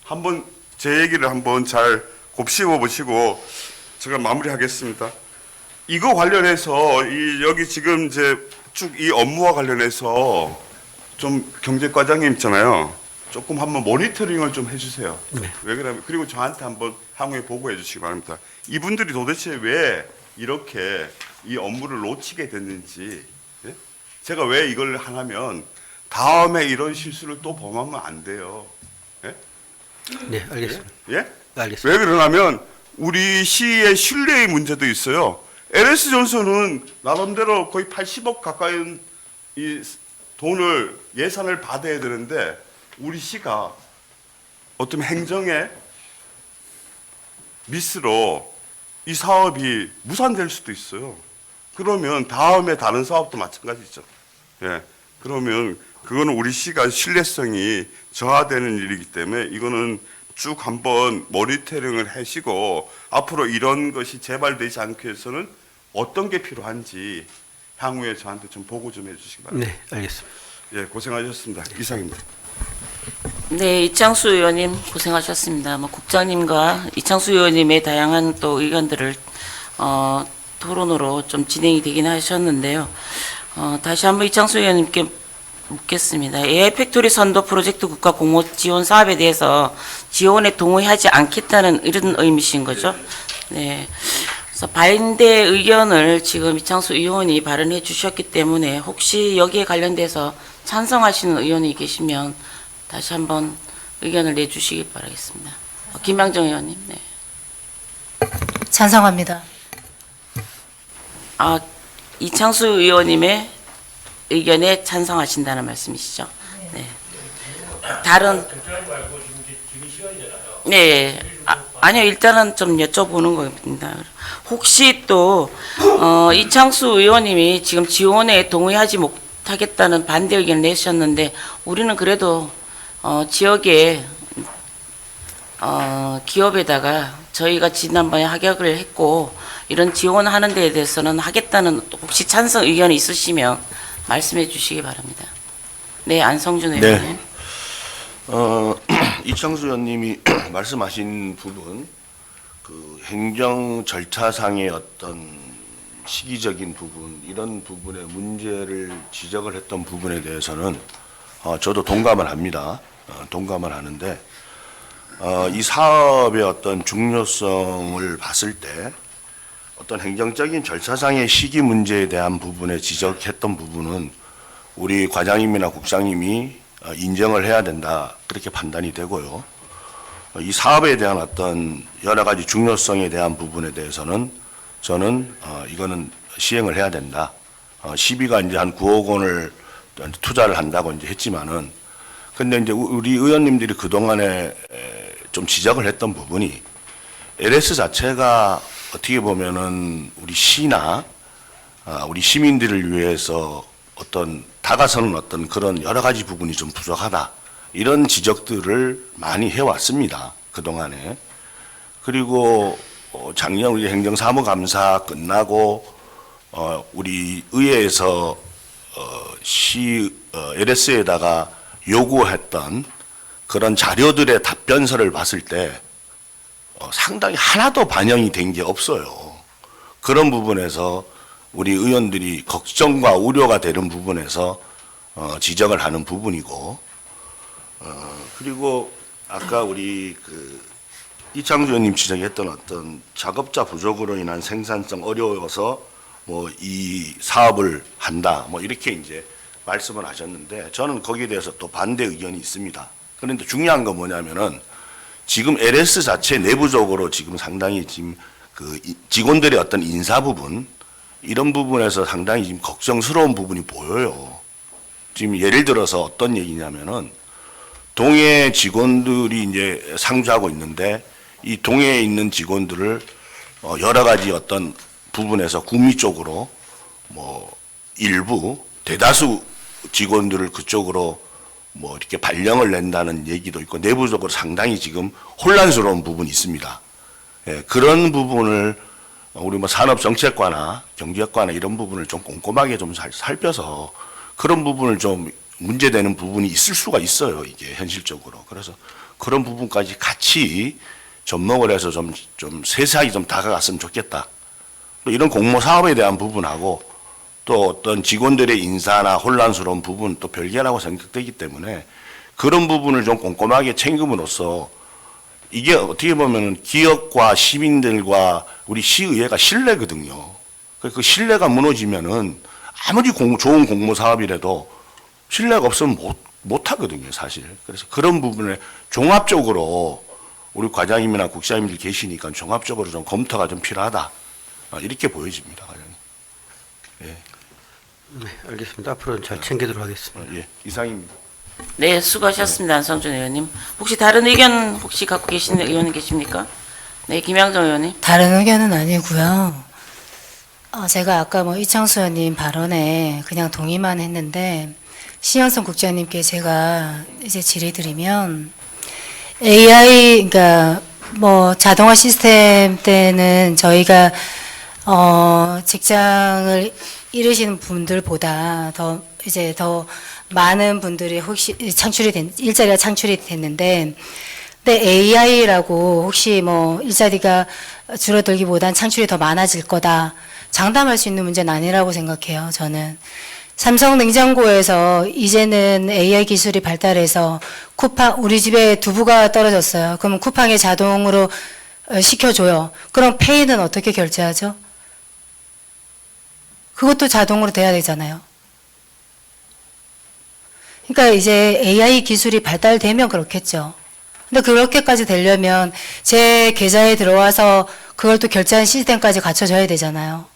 한번 제 얘기를 한번 잘 곱씹어 보시고 제가 마무리하겠습니다. 이거 관련해서 여기 지금 이제 쭉 이 업무와 관련해서 좀 경제과장님 있잖아요. 조금 한번 모니터링을 좀 해주세요. 네. 왜 그러면 그리고 저한테 한번 향후에 보고해 주시기 바랍니다. 이분들이 도대체 왜 이렇게 이 업무를 놓치게 됐는지, 예? 제가 왜 이걸 하냐면 다음에 이런 실수를 또 범하면 안 돼요. 예? 네, 알겠습니다. 예? 알겠습니다. 왜 그러냐면 우리 시의 신뢰의 문제도 있어요. LS 전선은 나름대로 거의 80억 가까이 이 돈을 예산을 받아야 되는데 우리 시가 어떤 행정의 미스로 이 사업이 무산될 수도 있어요. 그러면 다음에 다른 사업도 마찬가지죠. 예. 그러면 그거는 우리 시가 신뢰성이 저하되는 일이기 때문에 이거는 쭉 한번 모니터링을 하시고 앞으로 이런 것이 재발되지 않기 위해서는 어떤 게 필요한지 향후에 저한테 좀 보고 좀 해주시기 바랍니다. 네, 알겠습니다. 예, 고생하셨습니다. 이상입니다. 네, 이창수 의원님 고생하셨습니다. 뭐 국장님과 이창수 의원님의 다양한 또 의견들을 토론으로 좀 진행이 되긴 하셨는데요. 다시 한번 이창수 의원님께 묻겠습니다. AI 팩토리 선도 프로젝트 국가 공모 지원 사업에 대해서 지원에 동의하지 않겠다는 이런 의미신 거죠? 네. 그래서 반대 의견을 지금 이창수 의원이 발언해 주셨기 때문에 혹시 여기에 관련돼서 찬성하시는 의원이 계시면 다시 한번 의견을 내주시기 바라겠습니다. 김양정 의원님. 네. 찬성합니다. 이창수 의원님의 의견에 찬성하신다는 말씀이시죠? 네. 다른 네. 아니요. 일단은 좀 여쭤보는 겁니다. 혹시 또 이창수 의원님이 지금 지원에 동의하지 못하겠다는 반대 의견을 내셨는데 우리는 그래도 지역의 기업에다가 저희가 지난번에 합격을 했고 이런 지원하는 데에 대해서는 하겠다는 혹시 찬성 의견이 있으시면 말씀해 주시기 바랍니다. 네, 안성준 의원님. 네. 이창수 의원님이 말씀하신 부분, 그 행정 절차상의 어떤 시기적인 부분, 이런 부분의 문제를 지적을 했던 부분에 대해서는 저도 동감을 합니다. 동감을 하는데 이 사업의 어떤 중요성을 봤을 때 어떤 행정적인 절차상의 시기 문제에 대한 부분에 지적했던 부분은 우리 과장님이나 국장님이 인정을 해야 된다, 그렇게 판단이 되고요. 이 사업에 대한 어떤 여러 가지 중요성에 대한 부분에 대해서는 저는 이거는 시행을 해야 된다. 시비가 이제 한 9억 원을 투자를 한다고 이제 했지만은, 근데 이제 우리 의원님들이 그동안에 좀 지적을 했던 부분이 LS 자체가 어떻게 보면은 우리 시나 우리 시민들을 위해서 어떤 다가서는 어떤 그런 여러 가지 부분이 좀 부족하다, 이런 지적들을 많이 해왔습니다, 그동안에. 그리고 작년 우리 행정사무감사 끝나고 우리 의회에서 LS에다가 요구했던 그런 자료들의 답변서를 봤을 때 상당히 하나도 반영이 된 게 없어요. 그런 부분에서 우리 의원들이 걱정과 우려가 되는 부분에서 지적을 하는 부분이고, 그리고 아까 우리 이창주 의원님 지적했던 어떤 작업자 부족으로 인한 생산성 어려워서 뭐 이 사업을 한다 뭐 이렇게 이제 말씀을 하셨는데 저는 거기에 대해서 또 반대 의견이 있습니다. 그런데 중요한 건 뭐냐면은 지금 LS 자체 내부적으로 지금 상당히 지금 직원들의 어떤 인사 부분 이런 부분에서 상당히 지금 걱정스러운 부분이 보여요. 지금 예를 들어서 어떤 얘기냐면은 동해 직원들이 이제 상주하고 있는데 이 동해에 있는 직원들을 여러 가지 어떤 부분에서 구미 쪽으로 뭐 일부 대다수 직원들을 그쪽으로 뭐 이렇게 발령을 낸다는 얘기도 있고 내부적으로 상당히 지금 혼란스러운 부분이 있습니다. 예, 그런 부분을 우리 뭐 산업정책과나 경제학과나 이런 부분을 좀 꼼꼼하게 좀 살펴서 그런 부분을 좀 문제되는 부분이 있을 수가 있어요. 이게 현실적으로. 그래서 그런 부분까지 같이 접목을 해서 좀 세세하게 좀 다가갔으면 좋겠다. 또 이런 공모 사업에 대한 부분하고 또 어떤 직원들의 인사나 혼란스러운 부분 또 별개라고 생각되기 때문에 그런 부분을 좀 꼼꼼하게 챙김으로써 이게 어떻게 보면 기업과 시민들과 우리 시의회가 신뢰거든요. 그 신뢰가 무너지면은 아무리 좋은 공모 사업이라도 신뢰가 없으면 못 하거든요, 사실. 그래서 그런 부분에 종합적으로 우리 과장님이나 국장님들 계시니까 종합적으로 좀 검토가 좀 필요하다. 이렇게 보여집니다, 과장님. 예. 네, 알겠습니다. 앞으로는 잘 챙기도록 하겠습니다. 예, 이상입니다. 네, 수고하셨습니다. 안성준 의원님. 혹시 다른 의견 혹시 갖고 계신 의원 계십니까? 네, 김양정 의원님. 다른 의견은 아니고요. 제가 아까 뭐 이창수 의원님 발언에 그냥 동의만 했는데 신영선 국장님께 제가 이제 질의드리면 AI 그러니까 뭐 자동화 시스템 때는 저희가 직장을 잃으시는 분들보다 더 많은 분들이 혹시 일자리가 창출이 됐는데, 근데 AI라고 혹시 뭐 일자리가 줄어들기보단 창출이 더 많아질 거다 장담할 수 있는 문제는 아니라고 생각해요. 저는 삼성 냉장고에서 이제는 AI 기술이 발달해서 쿠팡 우리 집에 두부가 떨어졌어요. 그러면 쿠팡에 자동으로 시켜줘요. 그럼 페이는 어떻게 결제하죠? 그것도 자동으로 돼야 되잖아요. 그러니까 이제 AI 기술이 발달되면 그렇겠죠. 근데 그렇게까지 되려면 제 계좌에 들어와서 그걸 또 결제하는 시스템까지 갖춰져야 되잖아요.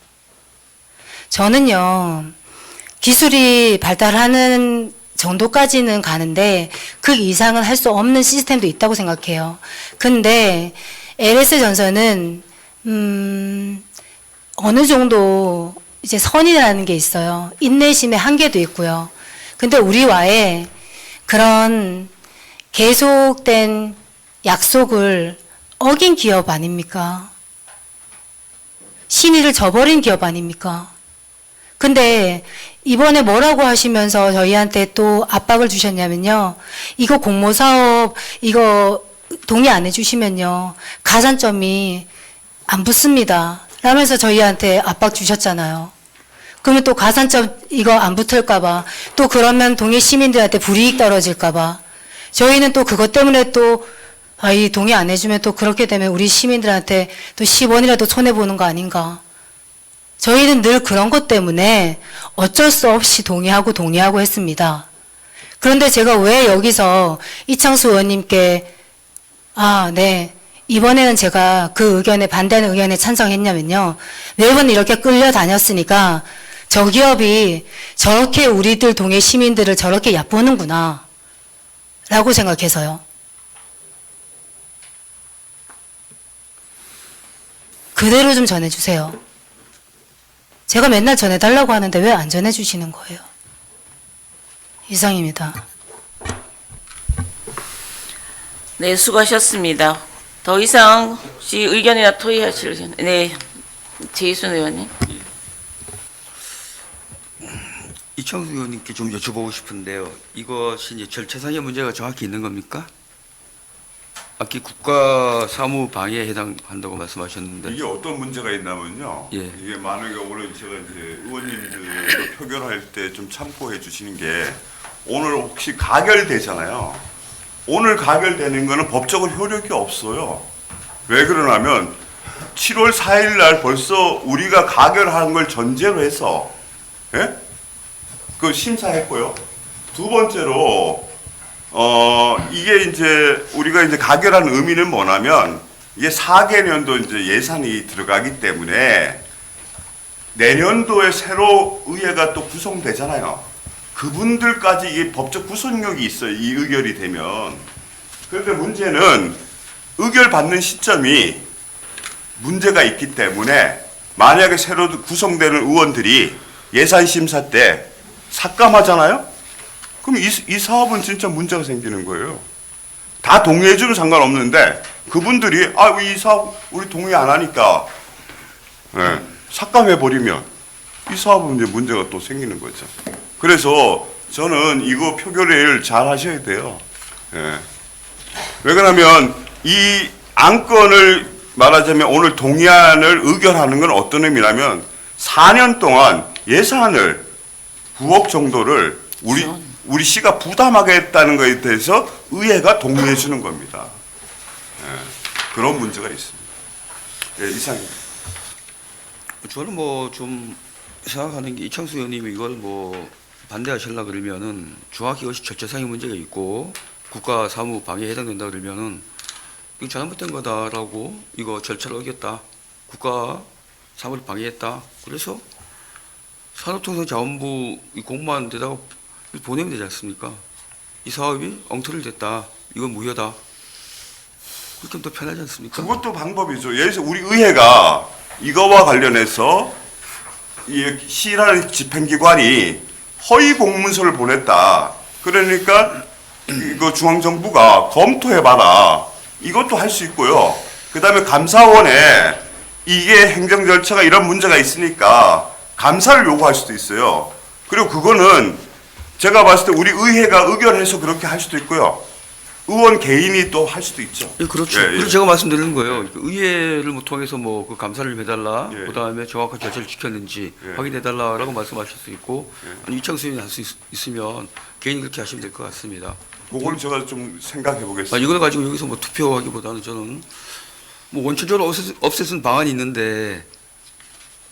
저는요, 기술이 발달하는 정도까지는 가는데 그 이상은 할 수 없는 시스템도 있다고 생각해요. 근데 LS전선은 어느 정도 이제 선이라는 게 있어요. 인내심의 한계도 있고요. 근데 우리와의 그런 계속된 약속을 어긴 기업 아닙니까? 신의를 저버린 기업 아닙니까? 근데 이번에 뭐라고 하시면서 저희한테 또 압박을 주셨냐면요. 이거 공모사업 이거 동의 안 해주시면요. 가산점이 안 붙습니다. 라면서 저희한테 압박 주셨잖아요. 그러면 또 가산점 이거 안 붙을까봐 또 그러면 동해 시민들한테 불이익 떨어질까봐 저희는 또 그것 때문에 또 이 동의 안 해주면 또 그렇게 되면 우리 시민들한테 또 10원이라도 손해보는 거 아닌가. 저희는 늘 그런 것 때문에 어쩔 수 없이 동의하고 했습니다. 그런데 제가 왜 여기서 이창수 의원님께 네. 이번에는 제가 그 의견에 반대하는 의견에 찬성했냐면요. 매번 이렇게 끌려다녔으니까 저 기업이 저렇게 우리들 동해 시민들을 저렇게 얕보는구나 라고 생각해서요. 그대로 좀 전해주세요. 제가 맨날 전해달라고 하는데 왜 안 전해주시는 거예요? 이상입니다. 네, 수고하셨습니다. 더 이상 혹시 의견이나 토의하실 의견? 네, 제이순 의원님. 이창수 의원님께 좀 여쭤보고 싶은데요. 이것이 이제 절차상의 문제가 정확히 있는 겁니까? 아까 국가 사무 방해에 해당한다고 말씀하셨는데 이게 어떤 문제가 있냐면요. 예. 이게 만약에 오늘 제가 이제 의원님들 표결할 때 좀 참고해 주시는 게 오늘 혹시 가결되잖아요. 오늘 가결되는 거는 법적으로 효력이 없어요. 왜 그러냐면 7월 4일 날 벌써 우리가 가결한 걸 전제로 해서 예? 그 심사했고요. 두 번째로 이게 이제 우리가 이제 가결한 의미는 뭐냐면 이게 4개년도 이제 예산이 들어가기 때문에 내년도에 새로 의회가 또 구성되잖아요. 그분들까지 이게 법적 구속력이 있어요. 이 의결이 되면. 그런데 문제는 의결 받는 시점이 문제가 있기 때문에 만약에 새로 구성되는 의원들이 예산 심사 때 삭감하잖아요? 그럼 이 사업은 진짜 문제가 생기는 거예요. 다 동의해주면 상관없는데 그분들이 이 사업 우리 동의 안 하니까 삭감해버리면 이 사업은 이제 문제가 또 생기는 거죠. 그래서 저는 이거 표결을 잘 하셔야 돼요. 왜 그러냐면 이 안건을 말하자면 오늘 동의안을 의결하는 건 어떤 의미냐면 4년 동안 예산을 9억 정도를 우리 시가 부담하겠다는 것에 대해서 의회가 동의해 주는 겁니다. 그런 문제가 있습니다. 이상입니다. 저는 뭐 좀 생각하는 게 이창수 의원님이 이걸 뭐 반대하시려 그러면은 정확히 이것이 절차상의 문제가 있고 국가 사무 방해에 해당된다 그러면은 이거 잘못된 거다라고 이거 절차를 어겼다. 국가 사무를 방해했다. 그래서 산업통상자원부 이 공무원 데다가 보내면 되지 않습니까? 이 사업이 엉터리를 댔다. 이건 무효다. 그렇게 하면 더 편하지 않습니까? 그것도 방법이죠. 예를 들어서 우리 의회가 이거와 관련해서 이 시라는 집행기관이 허위 공문서를 보냈다. 그러니까 이거 중앙정부가 검토해봐라. 이것도 할 수 있고요. 그 다음에 감사원에 이게 행정 절차가 이런 문제가 있으니까 감사를 요구할 수도 있어요. 그리고 그거는 제가 봤을 때 우리 의회가 의결해서 그렇게 할 수도 있고요. 의원 개인이 또 할 수도 있죠. 예, 그렇죠. 예, 예. 그래서 제가 말씀드리는 거예요. 의회를 뭐 통해서 뭐 그 감사를 해달라, 예. 그 다음에 정확한 절차를 지켰는지 예. 확인해달라라고 말씀하실 수 있고, 예. 아니 이창수 의원이 할 수 있으면 개인이 그렇게 하시면 될 것 같습니다. 그걸 제가 좀 생각해 보겠습니다. 아니, 이걸 가지고 여기서 뭐 투표하기보다는 저는 뭐 원천적으로 없애는 방안이 있는데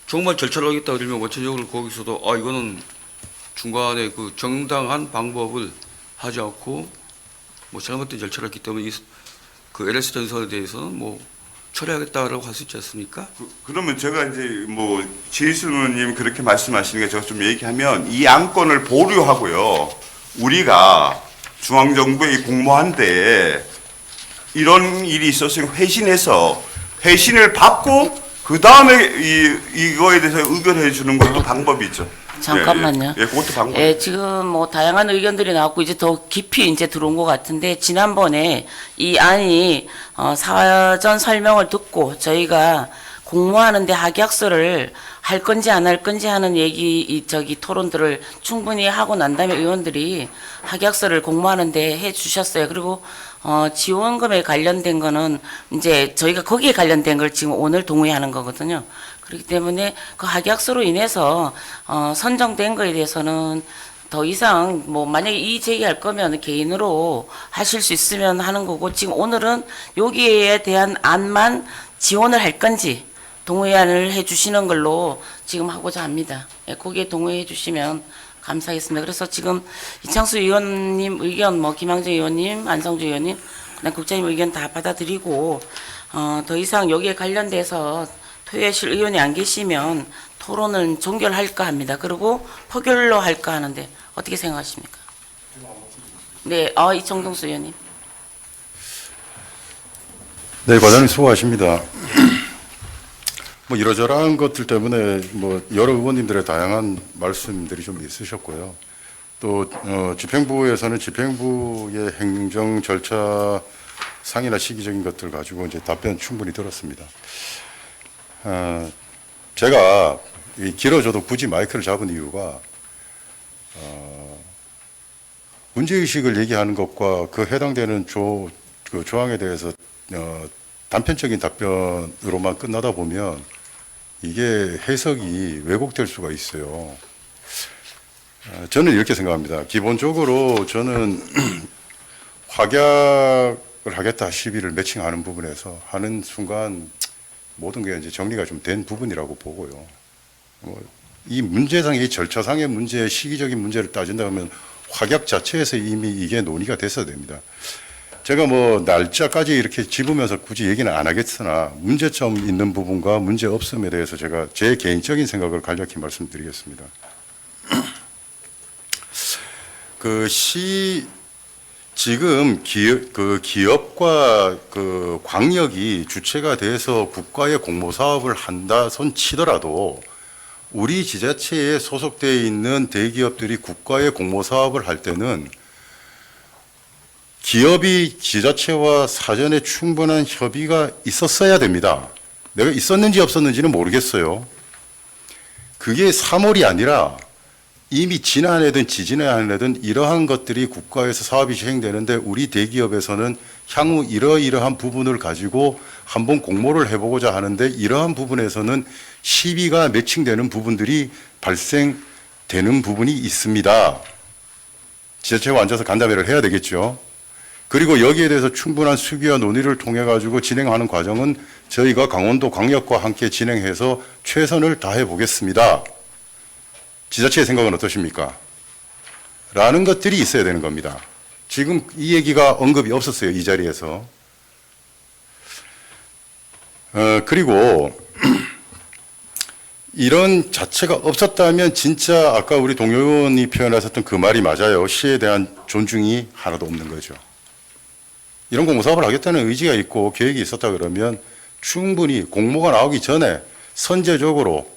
정말 절차를 하겠다 그러면 원천적으로 거기서도 이거는 중간에 그 정당한 방법을 하지 않고 뭐 잘못된 절차를 했기 때문에 그 LS 전선에 대해서는 뭐 처리하겠다라고 할 수 있지 않습니까? 그러면 제가 이제 뭐 지혜수 의원님 그렇게 말씀하시는 게 제가 좀 얘기하면 이 안건을 보류하고요. 우리가 중앙정부의 공모한데 이런 일이 있었으니 회신을 받고 그 다음에 이거에 대해서 의견해 주는 것도 방법이죠. 잠깐만요. 그것도 방법. 지금 뭐 다양한 의견들이 나왔고 이제 더 깊이 이제 들어온 것 같은데 지난번에 이 안이 사전 설명을 듣고 저희가 공모하는데 합약서를 할 건지 안 할 건지 하는 토론들을 충분히 하고 난 다음에 의원들이 합약서를 공모하는데 해 주셨어요. 그리고 지원금에 관련된 거는 이제 저희가 거기에 관련된 걸 지금 오늘 동의하는 거거든요. 그렇기 때문에 그 합약서로 인해서 선정된 거에 대해서는 더 이상 뭐 만약에 이 제기할 거면 개인으로 하실 수 있으면 하는 거고 지금 오늘은 여기에 대한 안만 지원을 할 건지 동의안을 해주시는 걸로 지금 하고자 합니다. 거기에 동의해 주시면 감사하겠습니다. 그래서 지금 이창수 의원님 의견, 뭐 김항정 의원님, 안성주 의원님, 그다음 국장님 의견 다 받아들이고 더 이상 여기에 관련돼서 토의하실 의원이 안 계시면 토론은 종결할까 합니다. 그리고 표결로 할까 하는데 어떻게 생각하십니까? 네, 이청동수 의원님. 네, 과장님 수고하십니다. 뭐 이러저러한 것들 때문에 뭐 여러 의원님들의 다양한 말씀들이 좀 있으셨고요. 또 집행부에서는 집행부의 행정 절차 상이나 시기적인 것들 가지고 이제 답변 충분히 들었습니다. 제가 길어져도 굳이 마이크를 잡은 이유가 문제의식을 얘기하는 것과 그 해당되는 그 조항에 대해서 단편적인 답변으로만 끝나다 보면 이게 해석이 왜곡될 수가 있어요. 저는 이렇게 생각합니다. 기본적으로 저는 확약을 하겠다 시비를 매칭하는 부분에서 하는 순간 모든 게 이제 정리가 좀 된 부분이라고 보고요. 이 문제상의 이 절차상의 문제, 시기적인 문제를 따진다면 확약 자체에서 이미 이게 논의가 됐어야 됩니다. 제가 뭐 날짜까지 이렇게 집으면서 굳이 얘기는 안 하겠으나 문제점 있는 부분과 문제 없음에 대해서 제가 제 개인적인 생각을 간략히 말씀드리겠습니다. 지금 기업과 그 광역이 주체가 돼서 국가의 공모 사업을 한다 손 치더라도 우리 지자체에 소속되어 있는 대기업들이 국가의 공모 사업을 할 때는 기업이 지자체와 사전에 충분한 협의가 있었어야 됩니다. 내가 있었는지 없었는지는 모르겠어요. 그게 3월이 아니라 이미 지난해든 지지난해든 이러한 것들이 국가에서 사업이 시행되는데 우리 대기업에서는 향후 이러이러한 부분을 가지고 한번 공모를 해보고자 하는데 이러한 부분에서는 시비가 매칭되는 부분들이 발생되는 부분이 있습니다. 지자체와 앉아서 간담회를 해야 되겠죠. 그리고 여기에 대해서 충분한 수기와 논의를 통해 가지고 진행하는 과정은 저희가 강원도 광역과 함께 진행해서 최선을 다해 보겠습니다. 지자체의 생각은 어떠십니까? 라는 것들이 있어야 되는 겁니다. 지금 이 얘기가 언급이 없었어요. 이 자리에서. 그리고 이런 자체가 없었다면 진짜 아까 우리 동 의원이 표현하셨던 그 말이 맞아요. 시에 대한 존중이 하나도 없는 거죠. 이런 공모사업을 하겠다는 의지가 있고 계획이 있었다 그러면 충분히 공모가 나오기 전에 선제적으로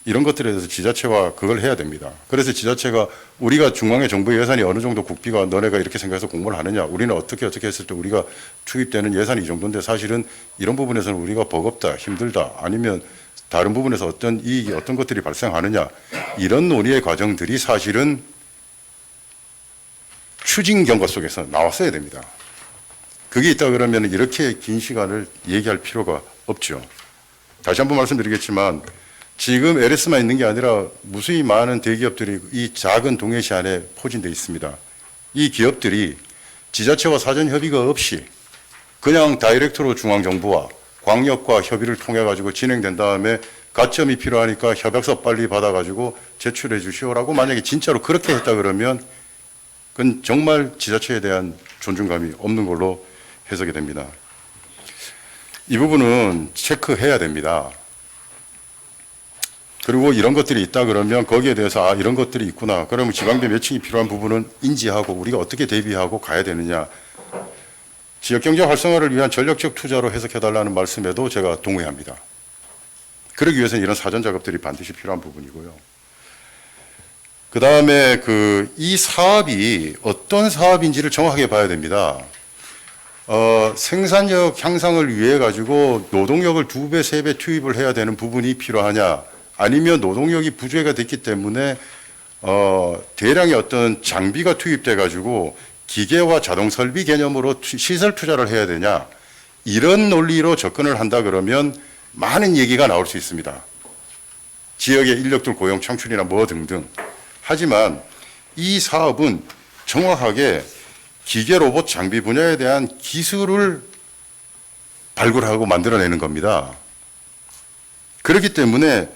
이런 것들에 대해서 지자체와 그걸 해야 됩니다. 그래서 지자체가 우리가 중앙의 정부 예산이 어느 정도 국비가 너네가 이렇게 생각해서 공모를 하느냐 우리는 어떻게 했을 때 우리가 투입되는 예산이 이 정도인데 사실은 이런 부분에서는 우리가 버겁다 힘들다 아니면 다른 부분에서 어떤 이익이 어떤 것들이 발생하느냐 이런 논의의 과정들이 사실은 추진 경과 속에서 나왔어야 됩니다. 그게 있다 그러면 이렇게 긴 시간을 얘기할 필요가 없죠. 다시 한번 말씀드리겠지만 지금 LS만 있는 게 아니라 무수히 많은 대기업들이 이 작은 동해시 안에 포진되어 있습니다. 이 기업들이 지자체와 사전 협의가 없이 그냥 다이렉트로 중앙정부와 광역과 협의를 통해 가지고 진행된 다음에 가점이 필요하니까 협약서 빨리 받아가지고 제출해 주시오라고 만약에 진짜로 그렇게 했다 그러면 그건 정말 지자체에 대한 존중감이 없는 걸로 해석이 됩니다. 이 부분은 체크해야 됩니다. 그리고 이런 것들이 있다 그러면 거기에 대해서 이런 것들이 있구나. 그러면 지방비 매칭이 필요한 부분은 인지하고 우리가 어떻게 대비하고 가야 되느냐. 지역경제 활성화를 위한 전력적 투자로 해석해달라는 말씀에도 제가 동의합니다. 그러기 위해서는 이런 사전 작업들이 반드시 필요한 부분이고요. 그 다음에 이 사업이 어떤 사업인지를 정확하게 봐야 됩니다. 생산력 향상을 위해 가지고 노동력을 2배, 3배 투입을 해야 되는 부분이 필요하냐. 아니면 노동력이 부족해가 됐기 때문에 대량의 어떤 장비가 투입돼 가지고 기계와 자동 설비 개념으로 시설 투자를 해야 되냐 이런 논리로 접근을 한다 그러면 많은 얘기가 나올 수 있습니다. 지역의 인력들 고용 창출이나 뭐 등등. 하지만 이 사업은 정확하게 기계 로봇 장비 분야에 대한 기술을 발굴하고 만들어내는 겁니다. 그렇기 때문에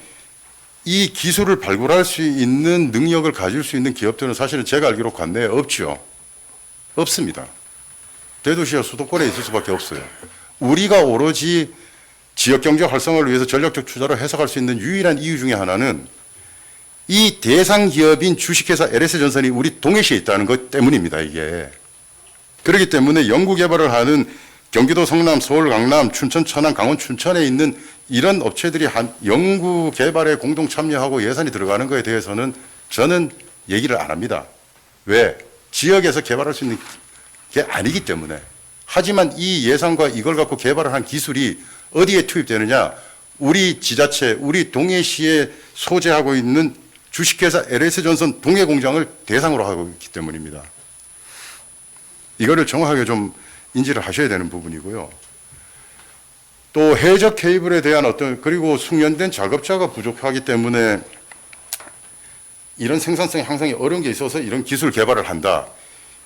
이 기술을 발굴할 수 있는 능력을 가질 수 있는 기업들은 사실은 제가 알기로 관내에 없죠. 없습니다. 대도시와 수도권에 있을 수밖에 없어요. 우리가 오로지 지역경제 활성화를 위해서 전략적 투자로 해석할 수 있는 유일한 이유 중에 하나는 이 대상 기업인 주식회사 LS전선이 우리 동해시에 있다는 것 때문입니다. 이게. 그렇기 때문에 연구개발을 하는 경기도 성남, 서울, 강남, 춘천, 천안, 강원, 춘천에 있는 이런 업체들이 연구개발에 공동 참여하고 예산이 들어가는 것에 대해서는 저는 얘기를 안 합니다. 왜? 지역에서 개발할 수 있는 게 아니기 때문에. 하지만 이 예산과 이걸 갖고 개발을 한 기술이 어디에 투입되느냐? 우리 지자체, 우리 동해시에 소재하고 있는 주식회사 LS전선 동해공장을 대상으로 하고 있기 때문입니다. 이거를 정확하게 좀 인지를 하셔야 되는 부분이고요. 또 해적 케이블에 대한 그리고 숙련된 작업자가 부족하기 때문에 이런 생산성 향상이 어려운 게 있어서 이런 기술 개발을 한다.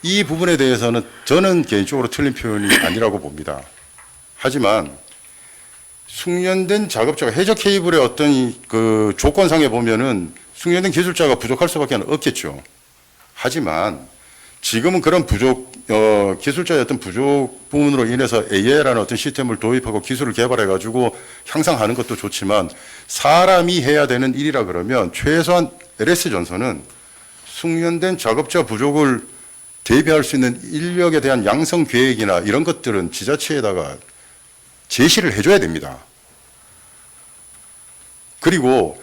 이 부분에 대해서는 저는 개인적으로 틀린 표현이 아니라고 봅니다. 하지만 숙련된 작업자가 해적 케이블의 어떤 그 조건상에 보면은 숙련된 기술자가 부족할 수밖에 없겠죠. 하지만 지금은 그런 기술자의 어떤 부족 부분으로 인해서 AI라는 어떤 시스템을 도입하고 기술을 개발해가지고 향상하는 것도 좋지만 사람이 해야 되는 일이라 그러면 최소한 LS 전선은 숙련된 작업자 부족을 대비할 수 있는 인력에 대한 양성 계획이나 이런 것들은 지자체에다가 제시를 해줘야 됩니다. 그리고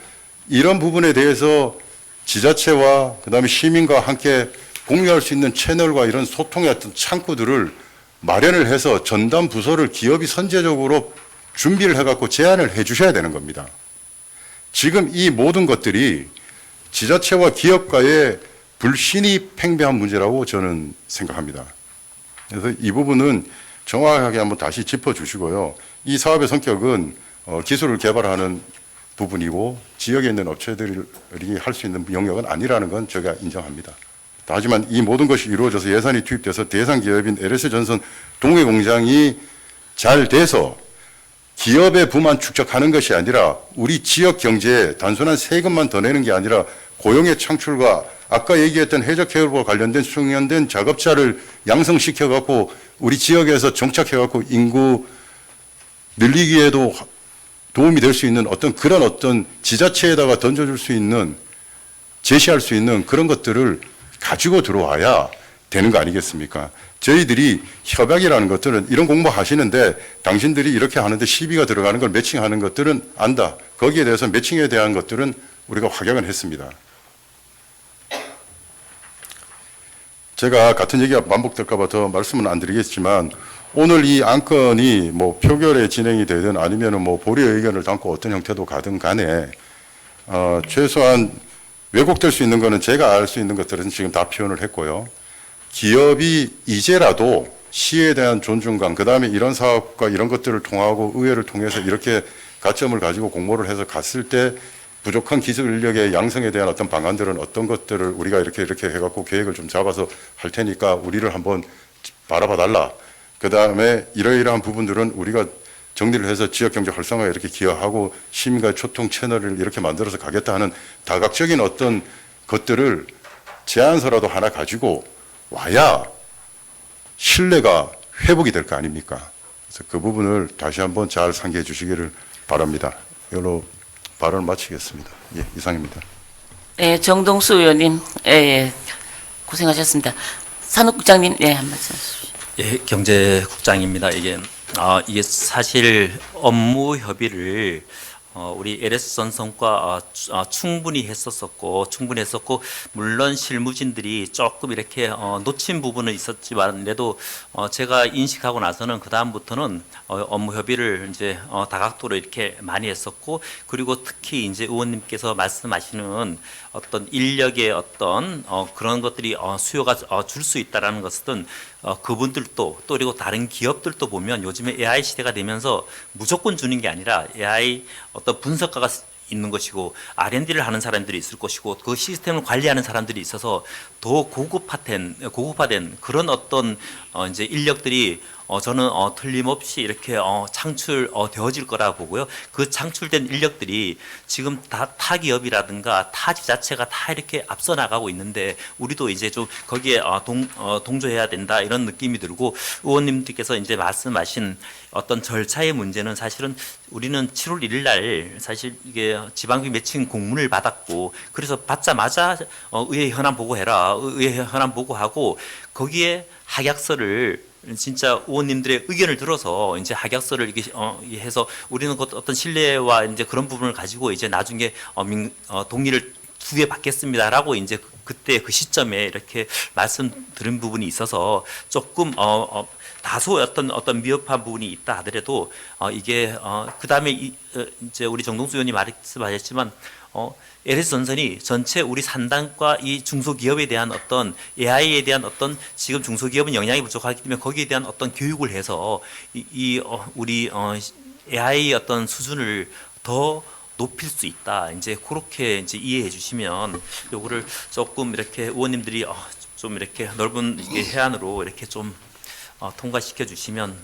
이런 부분에 대해서 지자체와 그다음에 시민과 함께 공유할 수 있는 채널과 이런 소통의 어떤 창구들을 마련을 해서 전담 부서를 기업이 선제적으로 준비를 해갖고 제안을 해 주셔야 되는 겁니다. 지금 이 모든 것들이 지자체와 기업과의 불신이 팽배한 문제라고 저는 생각합니다. 그래서 이 부분은 정확하게 한번 다시 짚어주시고요. 이 사업의 성격은 기술을 개발하는 부분이고 지역에 있는 업체들이 할 수 있는 영역은 아니라는 건 제가 인정합니다. 하지만 이 모든 것이 이루어져서 예산이 투입돼서 대상 기업인 LS전선 동해 공장이 잘 돼서 기업의 부만 축적하는 것이 아니라 우리 지역 경제에 단순한 세금만 더 내는 게 아니라 고용의 창출과 아까 얘기했던 해적 케이블과 관련된 숙련된 작업자를 양성시켜 갖고 우리 지역에서 정착해 갖고 인구 늘리기에도 도움이 될 수 있는 그런 지자체에다가 던져줄 수 있는 제시할 수 있는 그런 것들을 가지고 들어와야 되는 거 아니겠습니까? 저희들이 협약이라는 것들은 이런 공부 하시는데 당신들이 이렇게 하는데 시비가 들어가는 걸 매칭하는 것들은 안다. 거기에 대해서 매칭에 대한 것들은 우리가 확약은 했습니다. 제가 같은 얘기가 반복될까 봐 더 말씀은 안 드리겠지만 오늘 이 안건이 뭐 표결에 진행이 되든 아니면은 뭐 보리의 의견을 담고 어떤 형태도 가든 간에 최소한 왜곡될 수 있는 거는 제가 알 수 있는 것들은 지금 다 표현을 했고요. 기업이 이제라도 시에 대한 존중감, 그 다음에 이런 사업과 이런 것들을 통하고 의회를 통해서 이렇게 가점을 가지고 공모를 해서 갔을 때 부족한 기술 인력의 양성에 대한 어떤 방안들은 어떤 것들을 우리가 이렇게 해갖고 계획을 좀 잡아서 할 테니까 우리를 한번 바라봐 달라. 그 다음에 이러이러한 부분들은 우리가 정리를 해서 지역경제 활성화에 이렇게 기여하고 시민과의 소통 채널을 이렇게 만들어서 가겠다 하는 다각적인 어떤 것들을 제안서라도 하나 가지고 와야 신뢰가 회복이 될 거 아닙니까? 그래서 그 부분을 다시 한번 잘 상기해 주시기를 바랍니다. 이걸로 발언을 마치겠습니다. 예, 이상입니다. 네, 정동수 의원님, 고생하셨습니다. 산업국장님, 한 말씀 하십시오. 예, 경제국장입니다. 이게 사실 업무 협의를 우리 LS전선과 충분히 했었고 물론 실무진들이 조금 이렇게 놓친 부분은 있었지만 그래도 제가 인식하고 나서는 그 다음부터는 업무 협의를 이제 다각도로 이렇게 많이 했었고 그리고 특히 이제 의원님께서 말씀하시는 어떤 인력의 어떤 그런 것들이 수요가 줄 수 있다라는 것은 그분들도 또 그리고 다른 기업들도 보면 요즘에 AI 시대가 되면서 무조건 주는 게 아니라 AI 어떤 분석가가 있는 것이고 R&D를 하는 사람들이 있을 것이고 그 시스템을 관리하는 사람들이 있어서 더 고급화된 그런 어떤 이제 인력들이 저는 틀림없이 이렇게 창출되어질 거라 보고요. 그 창출된 인력들이 지금 타 기업이라든가 타 지자체가 다 이렇게 앞서 나가고 있는데 우리도 이제 좀 거기에 동조해야 된다 이런 느낌이 들고 의원님들께서 이제 말씀하신 어떤 절차의 문제는 사실은 우리는 7월 1일 날 사실 이게 지방비 매칭 공문을 받았고 그래서 받자마자 의회 현안 보고해라 의회 현안 보고하고 거기에 hak약서를 진짜 의원님들의 의견을 들어서 이제 hak약서를 이게 해서 우리는 어떤 신뢰와 이제 그런 부분을 가지고 이제 나중에 동의를 두개 받겠습니다라고 이제 그때 그 시점에 이렇게 말씀드린 부분이 있어서 조금 다소 어떤 미흡한 부분이 있다 하더라도 이게 그 다음에 이제 우리 정동수 의원님 말씀하셨지만 LS전선이 전체 우리 산단과 이 중소기업에 대한 어떤 AI에 대한 어떤 지금 중소기업은 영향이 부족하기 때문에 거기에 대한 어떤 교육을 해서 우리 AI 어떤 수준을 더 높일 수 있다. 이제 그렇게 이제 이해해 주시면 요거를 조금 이렇게 의원님들이 좀 이렇게 넓은 이게 해안으로 이렇게 좀 통과시켜 주시면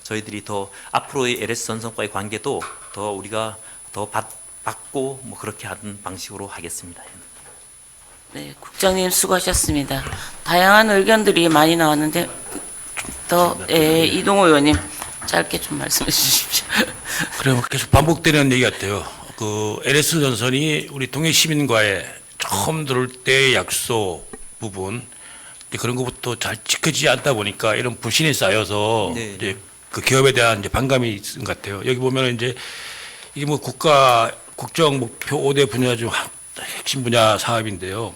저희들이 더 앞으로의 LS 전선과의 관계도 더 우리가 더 받고 뭐 그렇게 하는 방식으로 하겠습니다. 네, 국장님 수고하셨습니다. 다양한 의견들이 많이 나왔는데 이동호 의원님 짧게 좀 말씀해 주십시오. 그래 계속 반복되는 얘기 같아요. 그 LS 전선이 우리 동해 시민과의 처음 들어올 때의 약속 부분 그런 것부터 잘 지켜지지 않다 보니까 이런 불신이 쌓여서 네. 이제 그 기업에 대한 이제 반감이 있는 것 같아요. 여기 보면 이제 이게 뭐 국가 국정 목표 5대 분야 중 핵심 분야 사업인데요.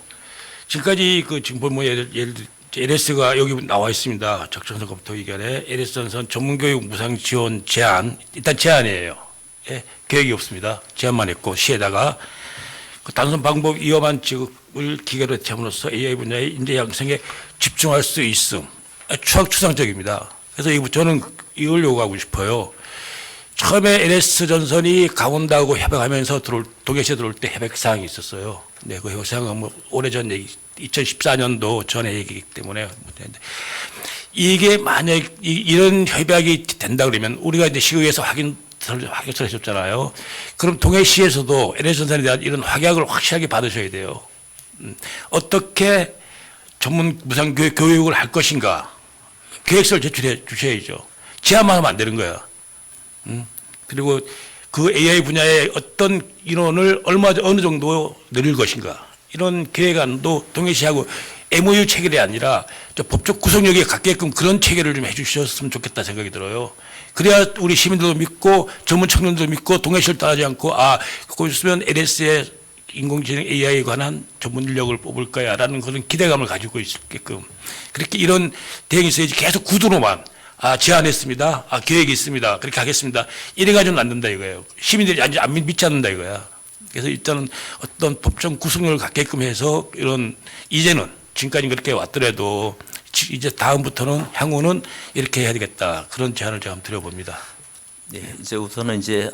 지금까지 그 지금 보면 예를 들어 LS가 여기 나와 있습니다. 적정성 검토 의견에 LS 전선 전문교육 무상 지원 제안 일단 제안이에요. 예, 계획이 없습니다. 제안만 했고 시에다가 그 단순 방법 위험한 지역을 기계로 대체함으로써 AI 분야의 인재 양성에 집중할 수 있음. 추상적입니다. 그래서 저는 이걸 요구하고 싶어요. 처음에 LS 전선이 강원도하고 협약하면서 동해시에 들어올 때 협약 사항이 있었어요. 네, 그 협약 사항은 뭐 오래전 얘기, 2014년도 전에 얘기이기 때문에 이게 만약 이런 협약이 된다 그러면 우리가 이제 시의회에서 확인서를 해줬잖아요. 그럼 동해시에서도 LS 전선에 대한 이런 확약을 확실하게 받으셔야 돼요. 어떻게 전문 무상 교육을 할 것인가 계획서를 제출해 주셔야죠. 제안만 하면 안 되는 거야. 그리고 그 AI 분야의 어떤 인원을 어느 정도 늘릴 것인가 이런 계획안도 동해시하고 MOU 체결이 아니라 법적 구속력에 갖게끔 그런 체결을 좀 해주셨으면 좋겠다 생각이 들어요. 그래야 우리 시민들도 믿고 전문 청년들도 믿고 동해시를 따르지 않고 그거 있으면 LS의 인공지능 AI에 관한 전문 인력을 뽑을 거야라는 그런 기대감을 가지고 있게끔 그렇게 이런 대응이 있어야지 계속 구두로만 제안했습니다. 계획이 있습니다. 그렇게 하겠습니다. 이래가지고는 안 된다 이거예요. 시민들이 안 믿지 않는다 이거야. 그래서 일단은 어떤 법적 구속력을 갖게끔 해서 이런 이제는 지금까지 그렇게 왔더라도 이제 다음부터는 향후는 이렇게 해야 되겠다. 그런 제안을 제가 한번 드려봅니다. 네, 이제 우선은 이제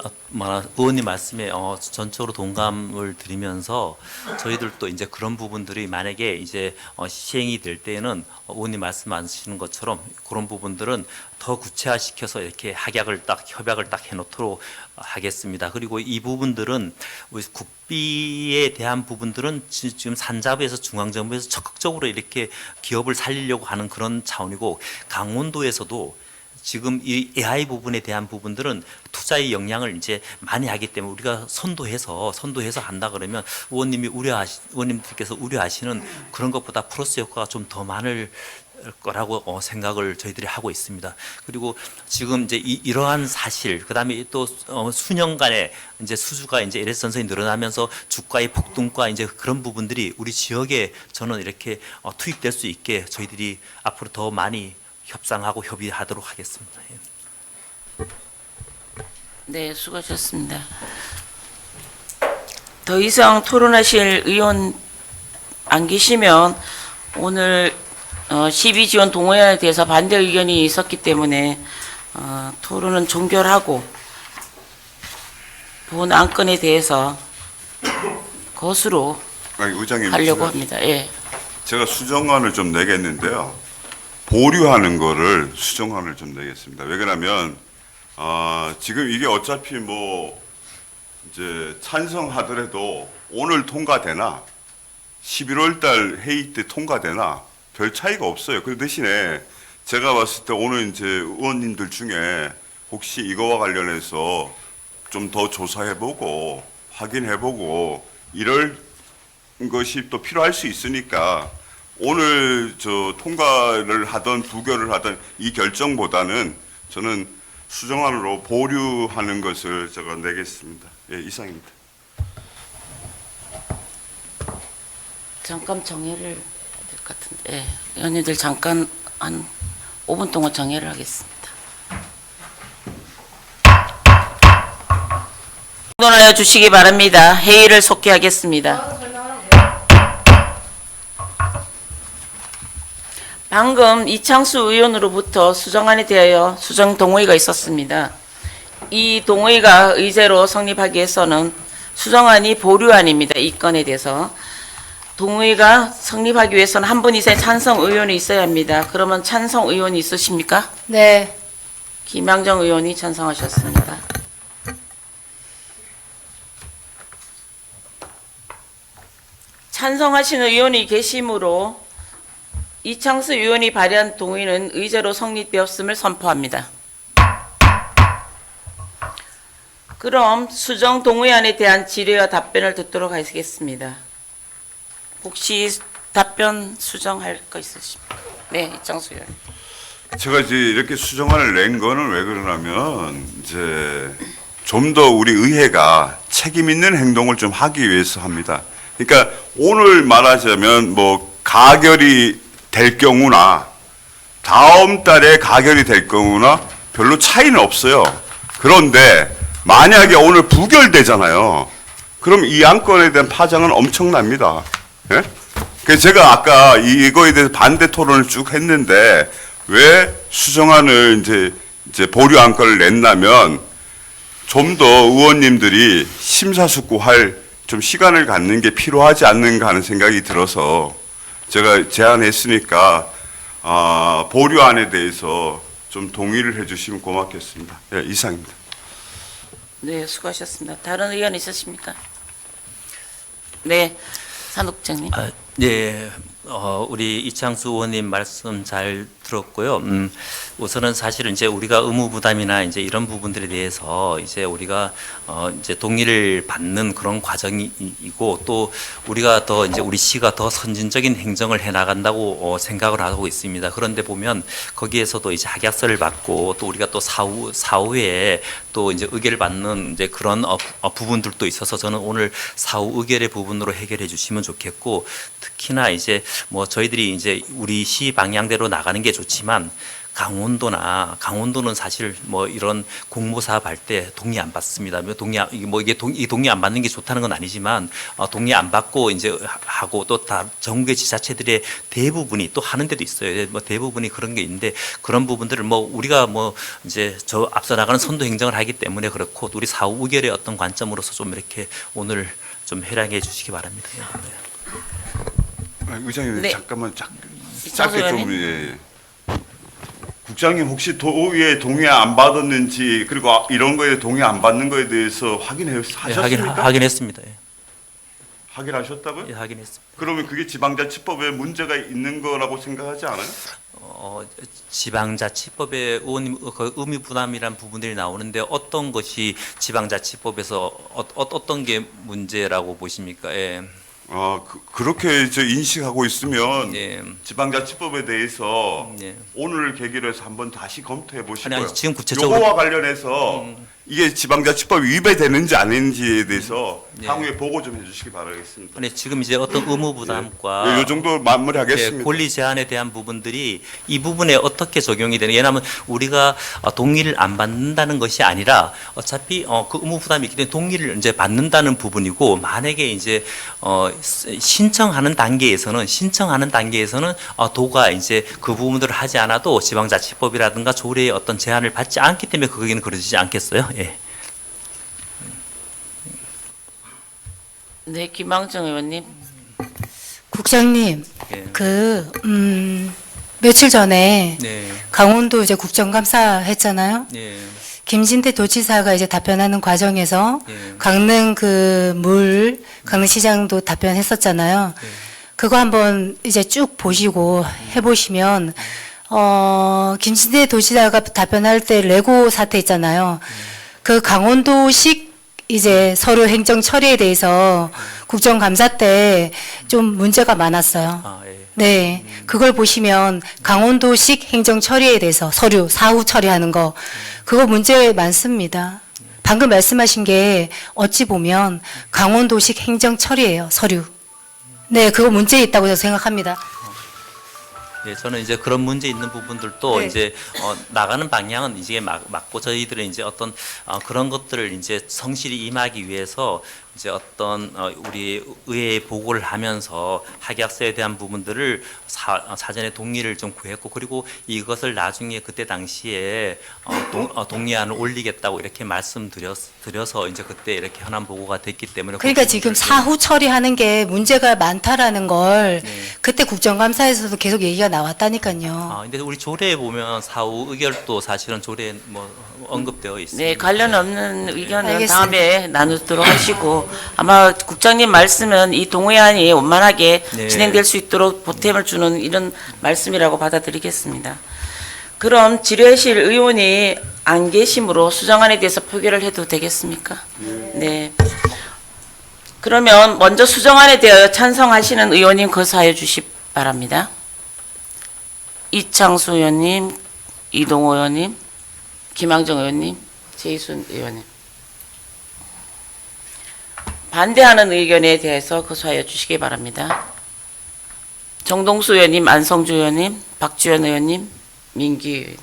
의원님 말씀에 전적으로 동감을 드리면서 저희들도 이제 그런 부분들이 만약에 이제 시행이 될 때에는 의원님 말씀하시는 것처럼 그런 부분들은 더 구체화시켜서 이렇게 협약을 딱 해놓도록 하겠습니다. 그리고 이 부분들은 우리 국비에 대한 부분들은 지금 산자부에서 중앙정부에서 적극적으로 이렇게 기업을 살리려고 하는 그런 차원이고 강원도에서도 지금 이 AI 부분에 대한 부분들은 투자의 역량을 이제 많이 하기 때문에 우리가 선도해서 한다 그러면 의원님들께서 우려하시는 그런 것보다 플러스 효과가 좀 더 많을 거라고 생각을 저희들이 하고 있습니다. 그리고 지금 이제 이러한 사실, 그다음에 또 수년간에 이제 수주가 이제 LS 전선이 늘어나면서 주가의 폭등과 이제 그런 부분들이 우리 지역에 저는 이렇게 투입될 수 있게 저희들이 앞으로 더 많이 협상하고 협의하도록 하겠습니다. 네, 수고하셨습니다. 더 이상 토론하실 의원 안 계시면 오늘 12지원 동의안에 대해서 반대 의견이 있었기 때문에 토론은 종결하고 본 안건에 대해서 것으로 의장님, 하려고 합니다. 예. 제가 수정안을 좀 내겠는데요. 보류하는 거를 수정안을 좀 내겠습니다. 왜 그러냐면 지금 이게 어차피 뭐 이제 찬성하더라도 오늘 통과되나 11월 달 회의 때 통과되나 별 차이가 없어요. 그 대신에 제가 봤을 때 오늘 이제 의원님들 중에 혹시 이거와 관련해서 좀 더 조사해보고 확인해보고 이럴 것이 또 필요할 수 있으니까 오늘 통과를 하던 부결을 하던 이 결정보다는 저는 수정안으로 보류하는 것을 제가 내겠습니다. 예, 이상입니다. 잠깐 정회를 해야 될 것 같은데, 예. 의원님들 잠깐 한 5분 동안 정회를 하겠습니다. 공론하여 주시기 바랍니다. 회의를 속기하겠습니다. 방금 이창수 의원으로부터 수정안에 대하여 수정 동의가 있었습니다. 이 동의가 의제로 성립하기 위해서는 수정안이 보류안입니다. 이 건에 대해서 동의가 성립하기 위해서는 한 분 이상의 찬성 의원이 있어야 합니다. 그러면 찬성 의원이 있으십니까? 네. 김양정 의원이 찬성하셨습니다. 찬성하시는 의원이 계시므로 이창수 의원이 발의한 동의는 의제로 성립되었음을 선포합니다. 그럼 수정 동의안에 대한 질의와 답변을 듣도록 하겠습니다. 혹시 답변 수정할 거 있으십니까? 네, 이창수 의원. 제가 이제 이렇게 수정안을 낸 거는 왜 그러냐면 이제 좀 더 우리 의회가 책임 있는 행동을 좀 하기 위해서 합니다. 그러니까 오늘 말하자면 뭐 가결이 될 경우나 다음 달에 가결이 될 경우나 별로 차이는 없어요. 그런데 만약에 오늘 부결되잖아요. 그럼 이 안건에 대한 파장은 엄청납니다. 예? 그래서 제가 아까 이거에 대해서 반대 토론을 쭉 했는데 왜 수정안을 이제 보류 안건을 냈냐면 좀 더 의원님들이 심사숙고할 좀 시간을 갖는 게 필요하지 않는가 하는 생각이 들어서 제가 제안했으니까 보류안에 대해서 좀 동의를 해주시면 고맙겠습니다. 예, 이상입니다. 네, 수고하셨습니다. 다른 의견 있으십니까? 네, 산옥장님. 네, 우리 이창수 의원님 말씀 잘 들었고요. 우선은 사실은 이제 우리가 의무 부담이나 이제 이런 부분들에 대해서 이제 우리가 이제 동의를 받는 그런 과정이고 또 우리가 더 이제 우리 시가 더 선진적인 행정을 해 나간다고 생각을 하고 있습니다. 그런데 보면 거기에서도 이제 확약서를 받고 또 우리가 또 사후에 또 이제 의결을 받는 이제 그런 부분들도 있어서 저는 오늘 사후 의결의 부분으로 해결해 주시면 좋겠고 특히나 이제 뭐 저희들이 이제 우리 시 방향대로 나가는 게 좋지만 강원도는 사실 뭐 이런 공모 사업 할 때 동의 안 받습니다. 이 동의 안 받는 게 좋다는 건 아니지만 동의 안 받고 이제 하고 또 다 전국의 지자체들의 대부분이 또 하는 데도 있어요. 뭐 대부분이 그런 게 있는데 그런 부분들을 뭐 우리가 뭐 이제 저 앞서 나가는 선도 행정을 하기 때문에 그렇고 우리 사후 의결의 어떤 관점으로서 좀 이렇게 오늘 좀 해량해 주시기 바랍니다. 의장님 네. 잠깐만 이창수 짧게 좀 의원님. 예. 국장님 혹시 도의회 동의 안 받았는지 그리고 이런 거에 동의 안 받는 거에 대해서 하셨습니까? 확인했습니다. 예. 확인하셨다고요? 예, 확인했습니다. 그러면 그게 지방자치법에 문제가 있는 거라고 생각하지 않아요? 지방자치법에 의원님 그 의무 부담이란 부분들이 나오는데 어떤 것이 지방자치법에서 어떤 게 문제라고 보십니까? 예. 그렇게 인식하고 있으면 예. 지방자치법에 대해서 예. 오늘 계기로 해서 한번 다시 검토해 보시고요. 아니, 지금 구체적으로 요거와 관련해서 이게 지방자치법 위배되는지 아닌지에 대해서 예. 향후에 보고 좀 해주시기 바라겠습니다. 아니 지금 이제 어떤 의무 부담과 이 정도 마무리하겠습니다. 권리 제한에 대한 부분들이 이 부분에 어떻게 적용이 되는? 왜냐하면 우리가 동의를 안 받는다는 것이 아니라 어차피 그 의무 부담이 있기 때문에 동의를 이제 받는다는 부분이고 만약에 이제 신청하는 단계에서는 도가 이제 그 부분들을 하지 않아도 지방자치법이라든가 조례의 어떤 제한을 받지 않기 때문에 거기는 그러지 않겠어요? 예. 네, 김양정 의원님. 국장님, 예. 며칠 전에 네. 강원도 이제 국정감사 했잖아요. 예. 김진태 도지사가 이제 답변하는 과정에서 예. 강릉시장도 답변했었잖아요. 그거 한번 이제 쭉 보시고 해보시면, 김진태 도지사가 답변할 때 레고 사태 있잖아요. 그 강원도식 이제 서류 행정 처리에 대해서 국정감사 때 좀 문제가 많았어요. 예. 네, 그걸 보시면 강원도식 행정 처리에 대해서 서류 사후 처리하는 거 그거 문제 많습니다. 방금 말씀하신 게 어찌 보면 강원도식 행정 처리예요, 서류. 네, 그거 문제 있다고 저는 생각합니다. 예, 저는 이제 그런 문제 있는 부분들도 네. 이제 나가는 방향은 이제 맞고 저희들은 이제 어떤 그런 것들을 이제 성실히 임하기 위해서 이제 어떤 우리 의회에 보고를 하면서 학약서에 대한 부분들을 사전에 동의를 좀 구했고, 그리고 이것을 나중에 그때 당시에 동의안을 올리겠다고 이렇게 말씀드려서 이제 그때 이렇게 현안 보고가 됐기 때문에 그러니까 지금 사후 처리하는 게 문제가 많다라는 걸 네. 그때 국정감사에서도 계속 얘기가 나왔다니까요. 근데 우리 조례에 보면 사후 의결도 사실은 조례에 뭐 언급되어 있습니다. 네, 관련 없는 의견은 알겠습니다. 다음에 나누도록 하시고, 아마 국장님 말씀은 이 동의안이 원만하게 네. 진행될 수 있도록 보탬을 주는 이런 말씀이라고 받아들이겠습니다. 그럼 질의실 의원이 안 계심으로 수정안에 대해서 표결을 해도 되겠습니까? 네. 그러면 먼저 수정안에 대하여 찬성하시는 의원님 거사해 주시 바랍니다. 이창수 의원님, 이동호 의원님, 김항정 의원님, 제이순 의원님. 반대하는 의견에 대해서 거수하여 주시기 바랍니다. 정동수 의원님, 안성주 의원님, 박주현 의원님, 민기 의원님.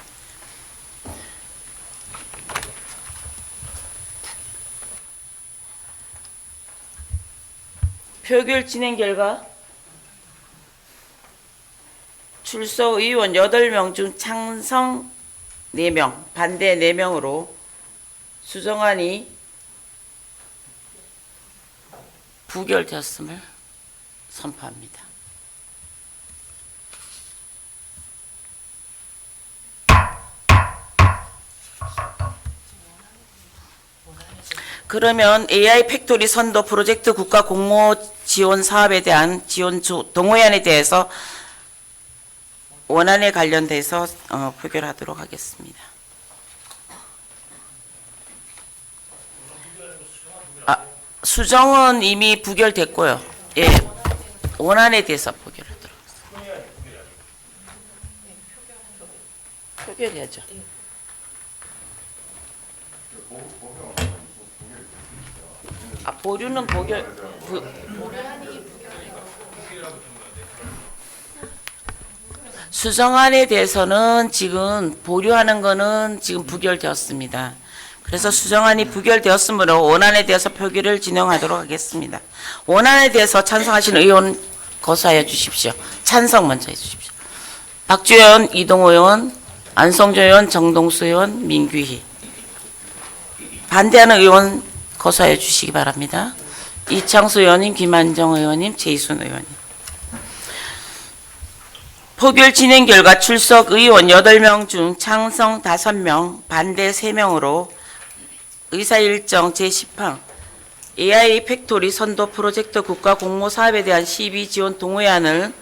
표결 진행 결과 출석 의원 8명 중 찬성 4명, 반대 4명으로 수정안이 부결되었음을 선포합니다. 그러면 AI 팩토리 선도 프로젝트 국가 공모 지원 사업에 대한 지원 동의안에 대해서 원안에 관련돼서 표결하도록 하겠습니다. 수정은 이미 부결됐고요. 예, 원안에 대해서 표결하도록 하겠습니다. 표결해야죠. 보류는 수정안에 대해서는 지금 보류하는 거는 지금 부결되었습니다. 그래서 수정안이 부결되었으므로 원안에 대해서 표결을 진행하도록 하겠습니다. 원안에 대해서 찬성하시는 의원 거수하여 주십시오. 찬성 먼저 해주십시오. 박주현, 이동호 의원, 안성조 의원, 정동수 의원, 민규희. 반대하는 의원 거수하여 주시기 바랍니다. 이창수 의원님, 김한정 의원님, 제이순 의원님. 표결 진행 결과 출석 의원 8명 중 찬성 5명, 반대 3명으로 의사일정 제10항 AI 팩토리 선도 프로젝트 국가 공모 사업에 대한 시비 지원 동의안을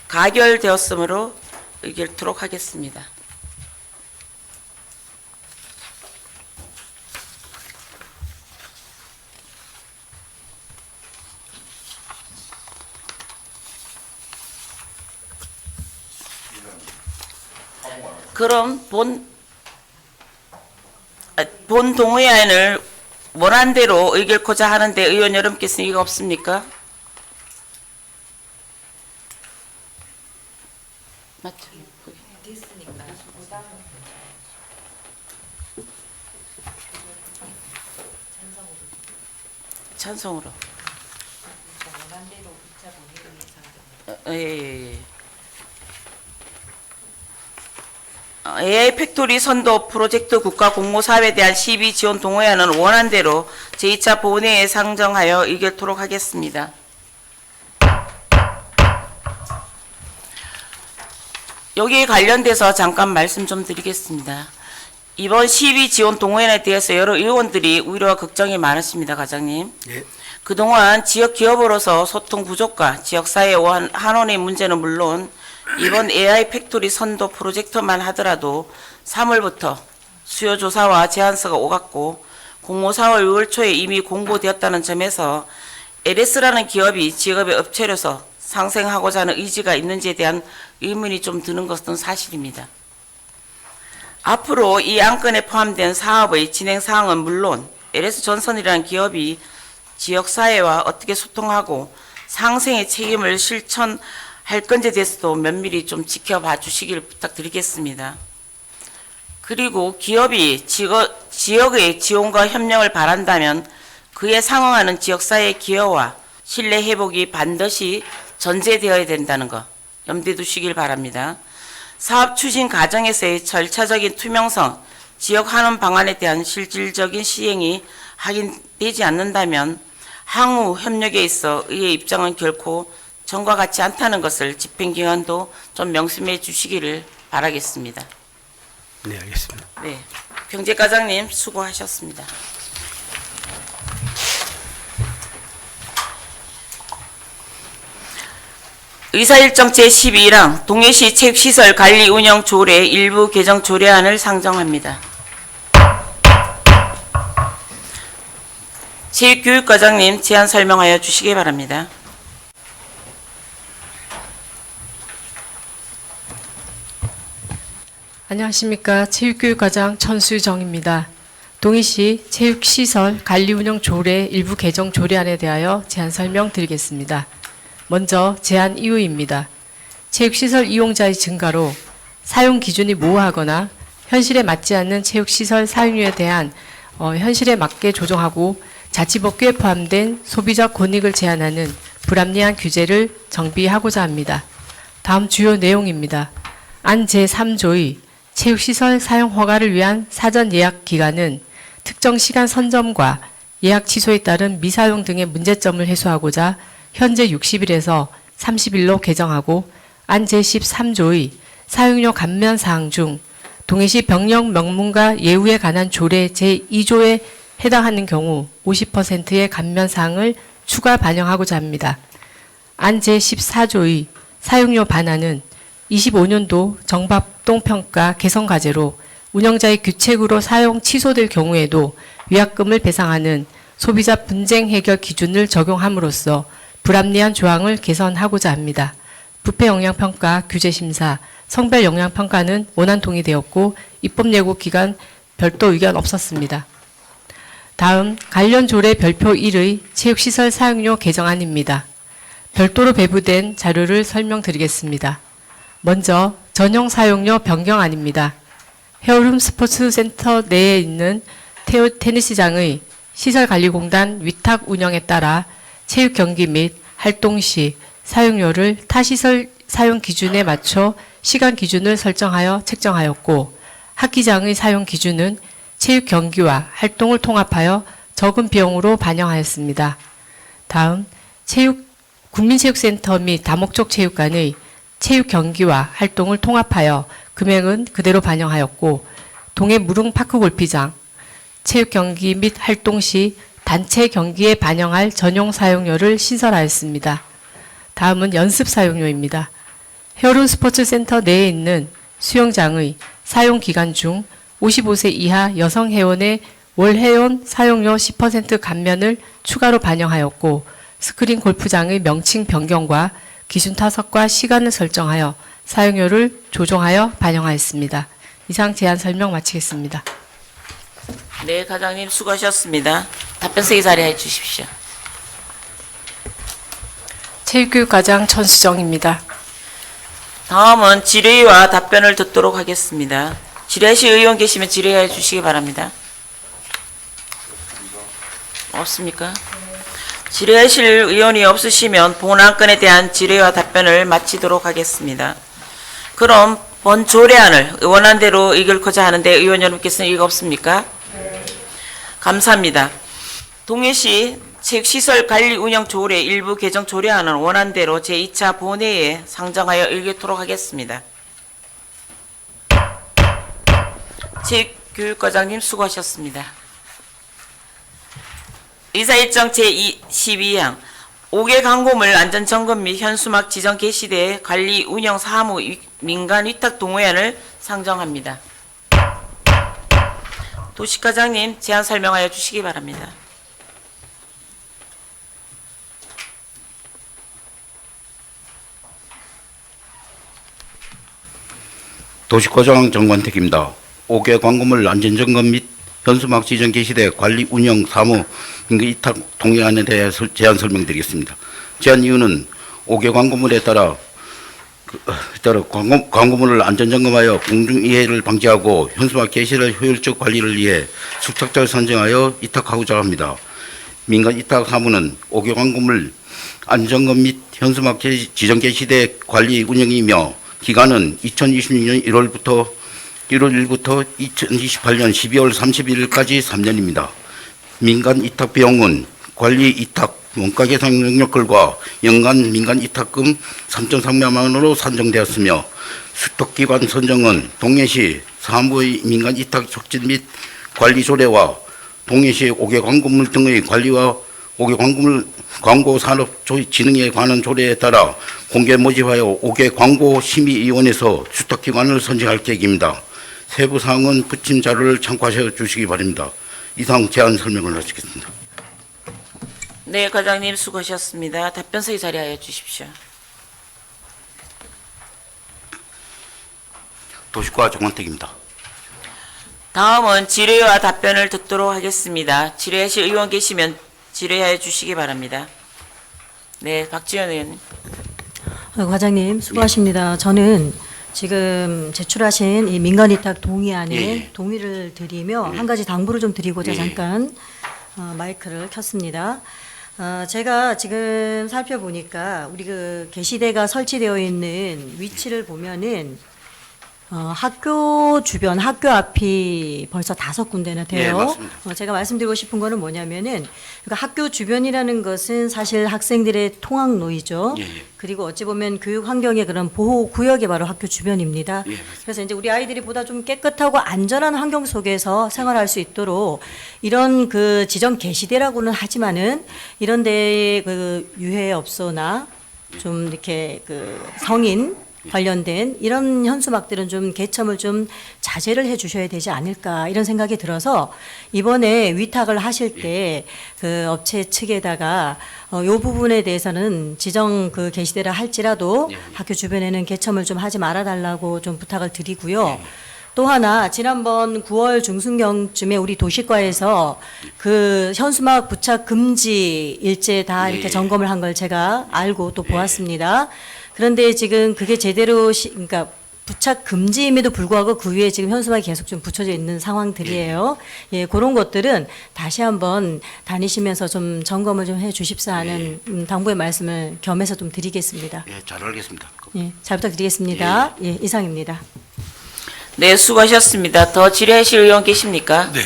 가결되었으므로 의결토록 하겠습니다. 그럼 본 동의안을 원안대로 의결코자 하는데 의원 여러분께서 이거 없습니까? 맞죠? 찬성으로. 예. AI 팩토리 선도 프로젝트 국가 공모 사업에 대한 시비 지원 동의안은 원안대로 제2차 본회의에 상정하여 의결토록 하겠습니다. 여기에 관련돼서 잠깐 말씀 좀 드리겠습니다. 이번 시비 지원 동의안에 대해서 여러 의원들이 우려와 걱정이 많으십니다, 과장님. 예. 그동안 지역 기업으로서 소통 부족과 지역사회 한원의 문제는 물론 이번 AI 팩토리 선도 프로젝트만 하더라도 3월부터 수요조사와 제안서가 오갔고 공모 4월 6월 초에 이미 공고되었다는 점에서 LS라는 기업이 지역의 업체로서 상생하고자 하는 의지가 있는지에 대한 의문이 좀 드는 것은 사실입니다. 앞으로 이 안건에 포함된 사업의 진행 사항은 물론 LS존슨이라는 기업이 지역사회와 어떻게 소통하고 상생의 책임을 실천할 할 건지에 대해서도 면밀히 좀 지켜봐 주시길 부탁드리겠습니다. 그리고 기업이 지역의 지원과 협력을 바란다면 그에 상응하는 지역사회의 기여와 신뢰 회복이 반드시 전제되어야 된다는 것 염두에 두시길 바랍니다. 사업 추진 과정에서의 절차적인 투명성, 지역 환원 방안에 대한 실질적인 시행이 확인되지 않는다면 향후 협력에 있어 의의 입장은 결코 전과 같지 않다는 것을 집행기관도 좀 명심해 주시기를 바라겠습니다. 네, 알겠습니다. 네, 경제과장님 수고하셨습니다. 의사일정 제12랑 동해시 체육시설 관리 운영 조례 일부 개정 조례안을 상정합니다. 체육교육과장님 제안 설명하여 주시기 바랍니다. 안녕하십니까. 체육교육과장 천수정입니다. 동해시 체육시설 관리운영 조례 일부 개정 조례안에 대하여 제안 설명드리겠습니다. 먼저 제안 이유입니다. 체육시설 이용자의 증가로 사용 기준이 모호하거나 현실에 맞지 않는 체육시설 사용료에 대한 현실에 맞게 조정하고 자치법규에 포함된 소비자 권익을 제한하는 불합리한 규제를 정비하고자 합니다. 다음 주요 내용입니다. 안 제3조의 체육시설 사용 허가를 위한 사전 예약 기간은 특정 시간 선점과 예약 취소에 따른 미사용 등의 문제점을 해소하고자 현재 60일에서 30일로 개정하고 안 제13조의 사용료 감면 사항 중 동해시 병력 명문과 예우에 관한 조례 제2조에 해당하는 경우 50%의 감면 사항을 추가 반영하고자 합니다. 안 제14조의 사용료 반환은 25년도 정박동평가 개선 과제로 운영자의 규칙으로 사용 취소될 경우에도 위약금을 배상하는 소비자 분쟁 해결 기준을 적용함으로써 불합리한 조항을 개선하고자 합니다. 부패 영향평가 규제심사, 성별 영향평가는 원안 동의되었고 입법 예고 기간 별도 의견 없었습니다. 다음 관련 조례 별표 1의 체육시설 사용료 개정안입니다. 별도로 배부된 자료를 설명드리겠습니다. 먼저 전용 사용료 변경안입니다. 헤어룸 스포츠센터 내에 있는 테니스장의 시설관리공단 위탁 운영에 따라 체육 경기 및 활동 시 사용료를 타시설 사용 기준에 맞춰 시간 기준을 설정하여 책정하였고 학기장의 사용 기준은 체육 경기와 활동을 통합하여 적은 비용으로 반영하였습니다. 다음 국민체육센터 및 다목적 체육관의 체육 경기와 활동을 통합하여 금액은 그대로 반영하였고 동해 무릉 파크 골프장 체육 경기 및 활동 시 단체 경기에 반영할 전용 사용료를 신설하였습니다. 다음은 연습 사용료입니다. 헤어룸 스포츠센터 내에 있는 수영장의 사용 기간 중 55세 이하 여성 회원의 월 회원 사용료 10% 감면을 추가로 반영하였고 스크린 골프장의 명칭 변경과 기준 타석과 시간을 설정하여 사용료를 조정하여 반영하였습니다. 이상 제안 설명 마치겠습니다. 네, 과장님 수고하셨습니다. 답변서기 자리해 주십시오. 체육교육과장 천수정입니다. 다음은 질의와 답변을 듣도록 하겠습니다. 질의하실 의원 계시면 질의해 주시기 바랍니다. 없습니까? 질의하실 의원이 없으시면 본 안건에 대한 질의와 답변을 마치도록 하겠습니다. 그럼 본 조례안을 원안대로 읽고자 하는데 의원 여러분께서는 이거 없습니까? 감사합니다. 동해시 체육시설 관리 운영 조례 일부 개정 조례안은 원안대로 제2차 본회의에 상정하여 읽도록 하겠습니다. 체육교육과장님 수고하셨습니다. 의사일정 제12항 5개 광고물 안전점검 및 현수막 지정 개시대 관리 운영 사무 민간 위탁 동의안을 상정합니다. 도시과장님 제안 설명하여 주시기 바랍니다. 도시과장 정관택입니다. 5개 광고물 안전점검 및 현수막 지정 개시대 관리 운영 사무 민간 위탁 동의안에 대해 제안 설명드리겠습니다. 제안 이유는 5개 광고물에 따라 따라 광고물을 안전점검하여 공중이해를 방지하고 현수막 게시를 효율적 관리를 위해 수탁자를 선정하여 이탁하고자 합니다. 민간 이탁 사무는 5개 광고물 안전점 및 현수막 지정 게시대 관리 운영이며 기간은 2026년 1월 1일부터 2028년 12월 31일까지 3년입니다. 민간 이탁 비용은 관리 이탁 원가 계산 능력들과 연간 민간 이탁금 3.3만 원으로 산정되었으며 수탁기관 선정은 동해시 사무의 민간 이탁 촉진 및 관리 조례와 동해시 5개 광고물 등의 관리와 5개 광고물 광고 산업 진흥에 관한 조례에 따라 공개 모집하여 5개 광고 심의위원회에서 수탁기관을 선정할 계획입니다. 세부 사항은 부침 자료를 참고하셔 주시기 바랍니다. 이상 제안 설명을 마치겠습니다. 네, 과장님 수고하셨습니다. 답변서에 자리하여 주십시오. 도시과 정원택입니다. 다음은 질의와 답변을 듣도록 하겠습니다. 질의하실 의원 계시면 질의하여 주시기 바랍니다. 네, 박지원 의원님. 과장님 수고하십니다. 저는 지금 제출하신 이 민간위탁 동의안에 동의를 드리며 한 가지 당부를 좀 드리고자 잠깐 마이크를 켰습니다. 제가 지금 살펴보니까 우리 그 게시대가 설치되어 있는 위치를 보면은 학교 주변, 학교 앞이 벌써 5군데나 돼요. 네, 맞습니다. 제가 말씀드리고 싶은 거는 뭐냐면은 그러니까 학교 주변이라는 것은 사실 학생들의 통학로이죠. 그리고 어찌 보면 교육 환경의 그런 보호 구역이 바로 학교 주변입니다. 그래서 이제 우리 아이들이 보다 좀 깨끗하고 안전한 환경 속에서 생활할 수 있도록 이런 그 지정 게시대라고는 하지만은 이런 데에 그 유해업소나 좀 이렇게 그 성인 관련된 이런 현수막들은 좀 개첨을 좀 자제를 해 주셔야 되지 않을까 이런 생각이 들어서 이번에 위탁을 하실 때 그 업체 측에다가 요 부분에 대해서는 지정 그 게시대라 할지라도 학교 주변에는 개첨을 좀 하지 말아 달라고 좀 부탁을 드리고요. 또 하나 지난번 9월 중순경쯤에 우리 도시과에서 그 현수막 부착 금지 일제 다 이렇게 점검을 한 걸 제가 알고 또 보았습니다. 그런데 지금 그게 제대로 그러니까 부착 금지임에도 불구하고 그 위에 지금 현수막이 계속 좀 붙여져 있는 상황들이에요. 예, 그런 것들은 다시 한번 다니시면서 좀 점검을 좀 해 주십사 하는 당부의 말씀을 겸해서 좀 드리겠습니다. 예, 잘 알겠습니다. 예, 잘 부탁드리겠습니다. 예, 이상입니다. 네, 수고하셨습니다. 더 질의하실 의원 계십니까? 네,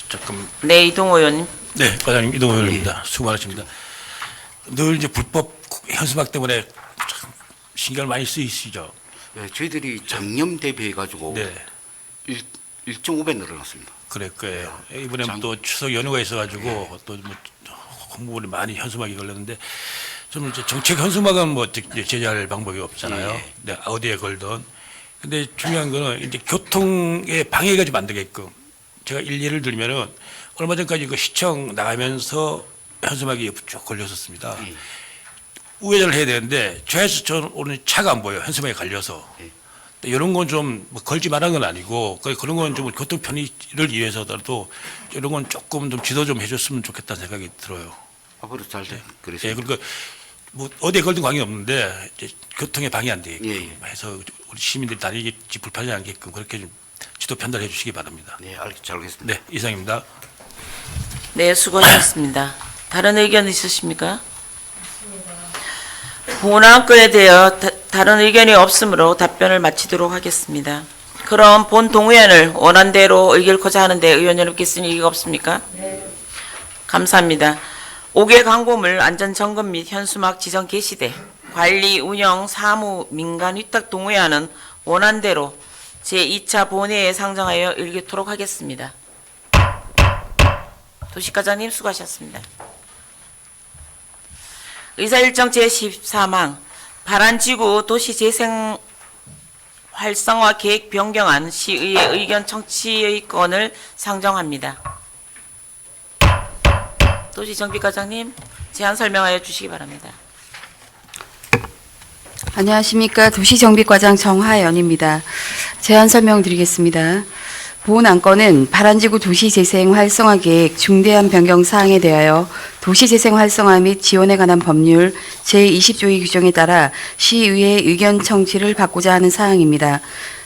잠깐. 네, 이동호 의원님. 네, 과장님 이동호 의원입니다. 수고 많으십니다. 늘 이제 불법 현수막 때문에 참 신경을 많이 쓰이시죠. 네, 저희들이 작년 대비해 가지고 1.5배 늘어났습니다. 그럴 거예요. 이번에는 또 추석 연휴가 있어가지고 또 뭐 공무원이 많이 현수막이 걸렸는데 좀 이제 정책 현수막은 뭐 제재할 방법이 없잖아요. 네, 어디에 걸든. 근데 중요한 거는 이제 교통에 방해가 좀 안 되게끔 제가 예를 들면은 얼마 전까지 그 시청 나가면서 현수막이 쭉 걸렸었습니다. 우회전을 해야 되는데 좌에서 저는 오는 차가 안 보여요. 현수막에 걸려서. 이런 건 좀 뭐 걸지 말라는 건 아니고 그런 건 좀 교통 편의를 위해서라도 이런 건 조금 좀 지도 좀 해줬으면 좋겠다는 생각이 들어요. 앞으로 잘 그래서 그러니까 뭐 어디에 걸든 관계 없는데 이제 교통에 방해 안 되게끔 해서 우리 시민들이 다니기 불편하지 않게끔 그렇게 좀 지도 편달해 주시기 바랍니다. 네, 잘 알겠습니다. 네, 이상입니다. 네, 수고하셨습니다. 다른 의견 있으십니까? 본안건에 대해 다른 의견이 없으므로 답변을 마치도록 하겠습니다. 그럼 본 동의안을 원안대로 의결코자 하는데 의원 여러분께서는 이의가 없습니까? 네. 감사합니다. 5개 광고물 안전점검 및 현수막 지정 게시대 관리 운영 사무 민간 위탁 동의안은 원안대로 제2차 본회의에 상정하여 의결토록 하겠습니다. 도시과장님 수고하셨습니다. 의사일정 제14망 발안지구 도시재생 활성화 계획 변경안 시의회 의견 청취의 건을 상정합니다. 도시정비과장님 제안 설명하여 주시기 바랍니다. 안녕하십니까. 도시정비과장 정하연입니다. 제안 설명드리겠습니다. 본 안건은 발안지구 도시재생 활성화 계획 중대한 변경 사항에 대하여 도시재생 활성화 및 지원에 관한 법률 제20조의 규정에 따라 시의회 의견 청취를 받고자 하는 사항입니다.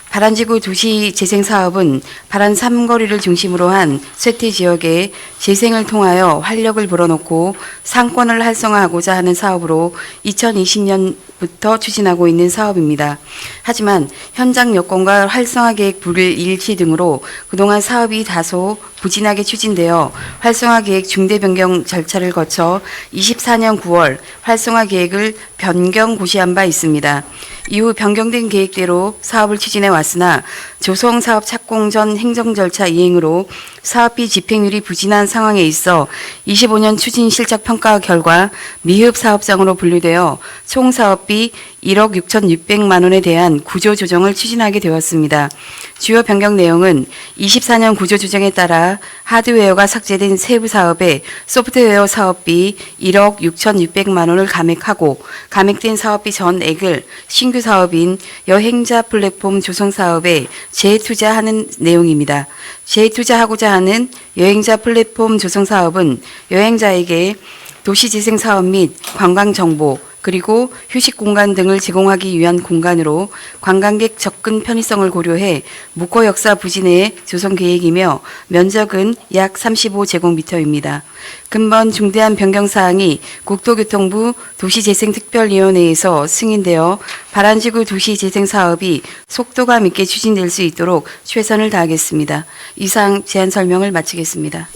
발안지구 도시재생 사업은 발안 3거리를 중심으로 한 쇠퇴 지역에 재생을 통하여 활력을 불어넣고 상권을 활성화하고자 하는 사업으로 2020년부터 추진하고 있는 사업입니다. 하지만 현장 여건과 활성화 계획 불일치 등으로 그동안 사업이 다소 부진하게 추진되어 활성화 계획 중대 변경 절차를 거쳐 24년 9월 활성화 계획을 변경 고시한 바 있습니다. 이후 변경된 계획대로 사업을 추진해 왔으나 조성사업 착공 전 행정 절차 이행으로 사업비 집행률이 부진한 상황에 있어 25년 추진 실적 평가 결과 미흡 사업장으로 분류되어 총 사업비 1억 6,600만 원에 대한 구조 조정을 추진하게 되었습니다. 주요 변경 내용은 24년 구조 조정에 따라 하드웨어가 삭제된 세부 사업에 소프트웨어 사업비 1억 6,600만 원을 감액하고 감액된 사업비 전액을 신규 사업인 여행자 플랫폼 조성 사업에 재투자하는 내용입니다. 재투자하고자 하는 여행자 플랫폼 조성 사업은 여행자에게 도시재생 사업 및 관광 정보 그리고 휴식 공간 등을 제공하기 위한 공간으로 관광객 접근 편의성을 고려해 묵호 역사 부진의 조성 계획이며 면적은 약 35제곱미터입니다. 근본 중대한 변경 사항이 국토교통부 도시재생특별위원회에서 승인되어 발안지구 도시재생 사업이 속도감 있게 추진될 수 있도록 최선을 다하겠습니다. 이상 제안 설명을 마치겠습니다.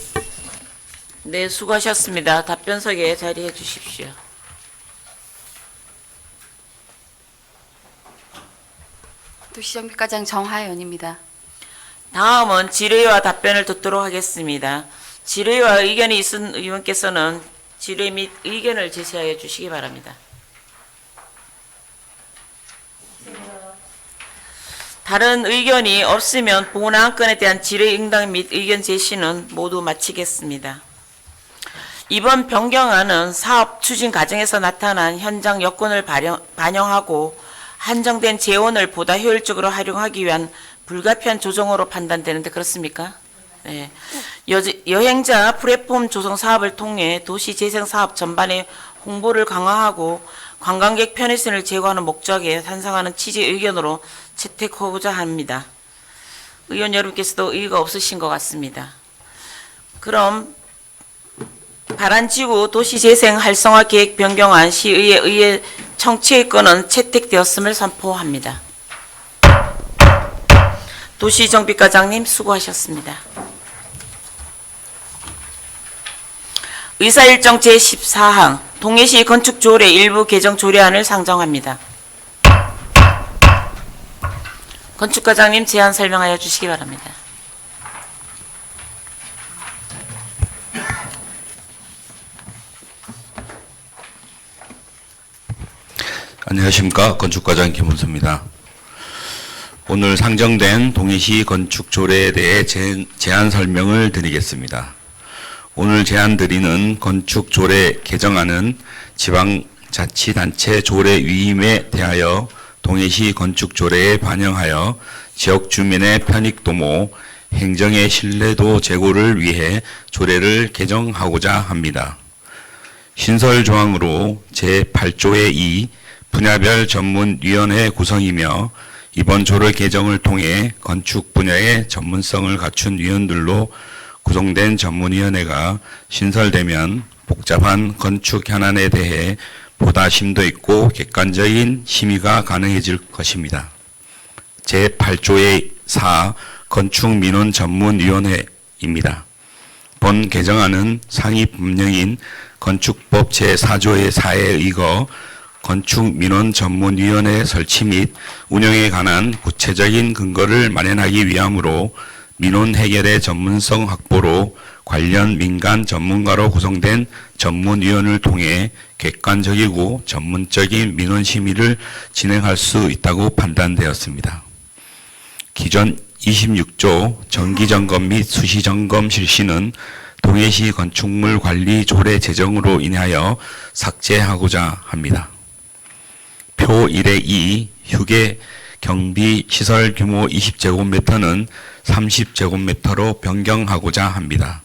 네, 수고하셨습니다. 답변석에 자리해 주십시오. 도시정비과장 정하연입니다. 다음은 질의와 답변을 듣도록 하겠습니다. 질의와 의견이 있은 의원께서는 질의 및 의견을 제시하여 주시기 바랍니다. 다른 의견이 없으면 본 안건에 대한 질의 응답 및 의견 제시는 모두 마치겠습니다. 이번 변경안은 사업 추진 과정에서 나타난 현장 여건을 반영하고 한정된 재원을 보다 효율적으로 활용하기 위한 불가피한 조정으로 판단되는데 그렇습니까? 네. 여행자 플랫폼 조성 사업을 통해 도시 재생 사업 전반의 홍보를 강화하고 관광객 편의성을 제고하는 목적에 찬성하는 취지의 의견으로 채택하고자 합니다. 의원 여러분께서도 의의가 없으신 것 같습니다. 그럼 발안지구 도시재생 활성화 계획 변경안 시의회 의회 청취의 건은 채택되었음을 선포합니다. 도시정비과장님 수고하셨습니다. 의사일정 제14항 동해시 건축조례 일부 개정 조례안을 상정합니다. 건축과장님 제안 설명하여 주시기 바랍니다. 안녕하십니까. 건축과장 김은수입니다. 오늘 상정된 동해시 건축조례에 대해 제안 설명을 드리겠습니다. 오늘 제안 드리는 건축조례 개정안은 지방자치단체 조례 위임에 대하여 동해시 건축조례에 반영하여 지역 주민의 편익도모, 행정의 신뢰도 제고를 위해 조례를 개정하고자 합니다. 신설조항으로 제8조의 2 분야별 전문위원회 구성이며 이번 조례 개정을 통해 건축 분야의 전문성을 갖춘 위원들로 구성된 전문위원회가 신설되면 복잡한 건축 현안에 대해 보다 심도 있고 객관적인 심의가 가능해질 것입니다. 제8조의 4 건축민원 전문위원회입니다. 본 개정안은 상위 법령인 건축법 제4조의 4에 의거 건축민원 전문위원회 설치 및 운영에 관한 구체적인 근거를 마련하기 위함으로 민원 해결의 전문성 확보로 관련 민간 전문가로 구성된 전문위원을 통해 객관적이고 전문적인 민원 심의를 진행할 수 있다고 판단되었습니다. 기존 26조 정기점검 및 수시점검 실시는 동해시 건축물 관리 조례 제정으로 인하여 삭제하고자 합니다. 표 1의 2 휴게 경비 시설 규모 20제곱미터는 30제곱미터로 변경하고자 합니다.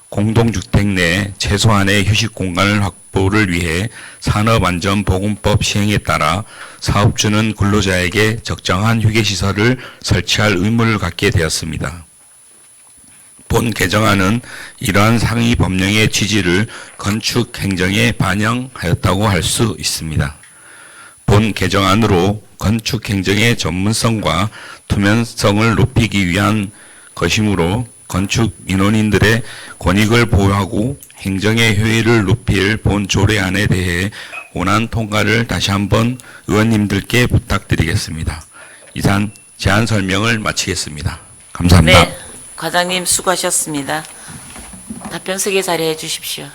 공동주택 내 최소한의 휴식 공간을 확보를 위해 산업안전보건법 시행에 따라 사업주는 근로자에게 적정한 휴게시설을 설치할 의무를 갖게 되었습니다. 본 개정안은 이러한 상위 법령의 취지를 건축 행정에 반영하였다고 할 수 있습니다. 본 개정안으로 건축 행정의 전문성과 투명성을 높이기 위한 것이므로 건축 민원인들의 권익을 보호하고 행정의 효율을 높일 본 조례안에 대해 원안 통과를 다시 한번 의원님들께 부탁드리겠습니다. 이상 제안 설명을 마치겠습니다. 감사합니다. 네, 과장님 수고하셨습니다. 답변석에 자리해 주십시오.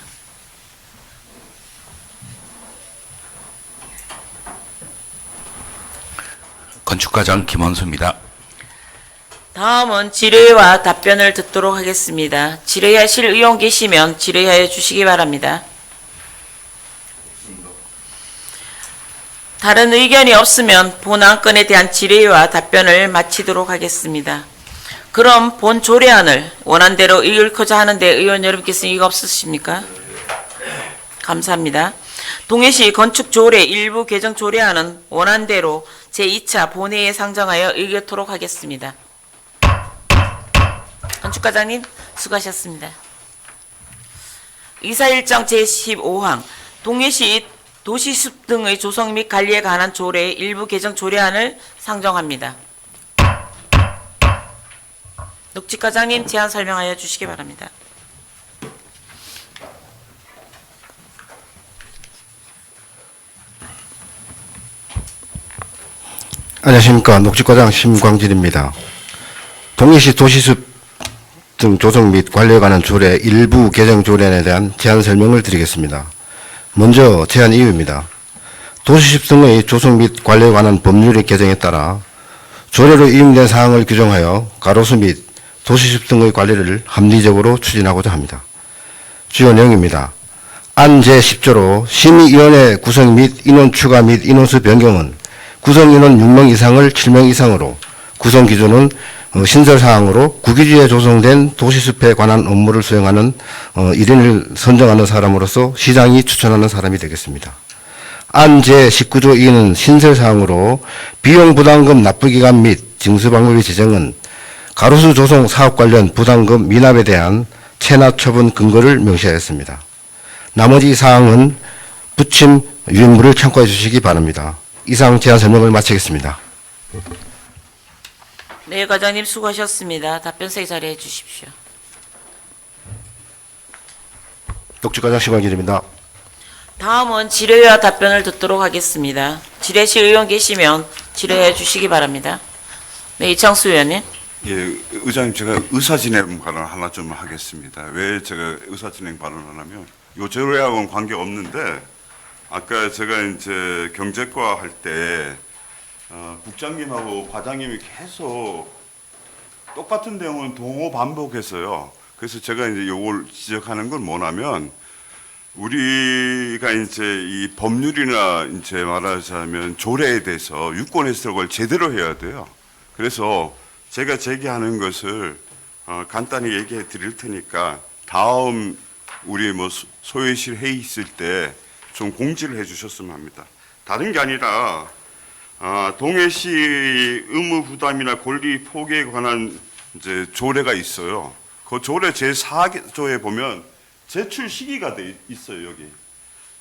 건축과장 김원수입니다. 다음은 질의와 답변을 듣도록 하겠습니다. 질의하실 의원 계시면 질의하여 주시기 바랍니다. 다른 의견이 없으면 본 안건에 대한 질의와 답변을 마치도록 하겠습니다. 그럼 본 조례안을 원안대로 읽고자 하는데 의원 여러분께서 이거 없으십니까? 감사합니다. 동해시 건축조례 일부 개정 조례안은 원안대로 제2차 본회의에 상정하여 의결토록 하겠습니다. 건축과장님 수고하셨습니다. 이사일정 제15항 동해시 도시숲 등의 조성 및 관리에 관한 조례 일부 개정 조례안을 상정합니다. 녹지과장님 제안 설명하여 주시기 바랍니다. 안녕하십니까. 녹지과장 심광진입니다. 동해시 도시숲 등 조성 및 관리에 관한 조례 일부 개정 조례안에 대한 제안 설명을 드리겠습니다. 먼저 제안 이유입니다. 도시숲 등의 조성 및 관리에 관한 법률의 개정에 따라 조례로 이용된 사항을 규정하여 가로수 및 도시숲 등의 관리를 합리적으로 추진하고자 합니다. 주요 내용입니다. 안 제10조로 심의위원회 구성 및 인원 추가 및 인원수 변경은 구성 인원 6명 이상을 7명 이상으로 구성 기준은 신설사항으로 구기지에 조성된 도시숲에 관한 업무를 수행하는 1인을 선정하는 사람으로서 시장이 추천하는 사람이 되겠습니다. 안 제19조 2는 신설사항으로 비용 부담금 납부기간 및 징수방법의 지정은 가로수 조성 사업 관련 부담금 미납에 대한 체납 처분 근거를 명시하였습니다. 나머지 사항은 부침 유인물을 참고해 주시기 바랍니다. 이상 제안 설명을 마치겠습니다. 네, 과장님 수고하셨습니다. 답변석에 자리해 주십시오. 녹지과장 심광진입니다. 다음은 질의와 답변을 듣도록 하겠습니다. 질의실 의원 계시면 질의해 주시기 바랍니다. 네, 이창수 의원님. 예, 의장님 제가 의사진행 발언 하나 좀 하겠습니다. 왜 제가 의사진행 발언을 하냐면 요 조례하고는 관계 없는데 아까 제가 이제 경제과 할 때 국장님하고 과장님이 계속 똑같은 내용은 동호 반복해서요. 그래서 제가 이제 요걸 지적하는 건 뭐냐면 우리가 이제 이 법률이나 이제 말하자면 조례에 대해서 유권 해석을 제대로 해야 돼요. 그래서 제가 제기하는 것을 간단히 얘기해 드릴 테니까 다음 우리 뭐 소회실 회의 있을 때 좀 공지를 해 주셨으면 합니다. 다른 게 아니라 동해시 의무 부담이나 권리 포기에 관한 이제 조례가 있어요. 그 조례 제4조에 보면 제출 시기가 돼 있어요, 여기.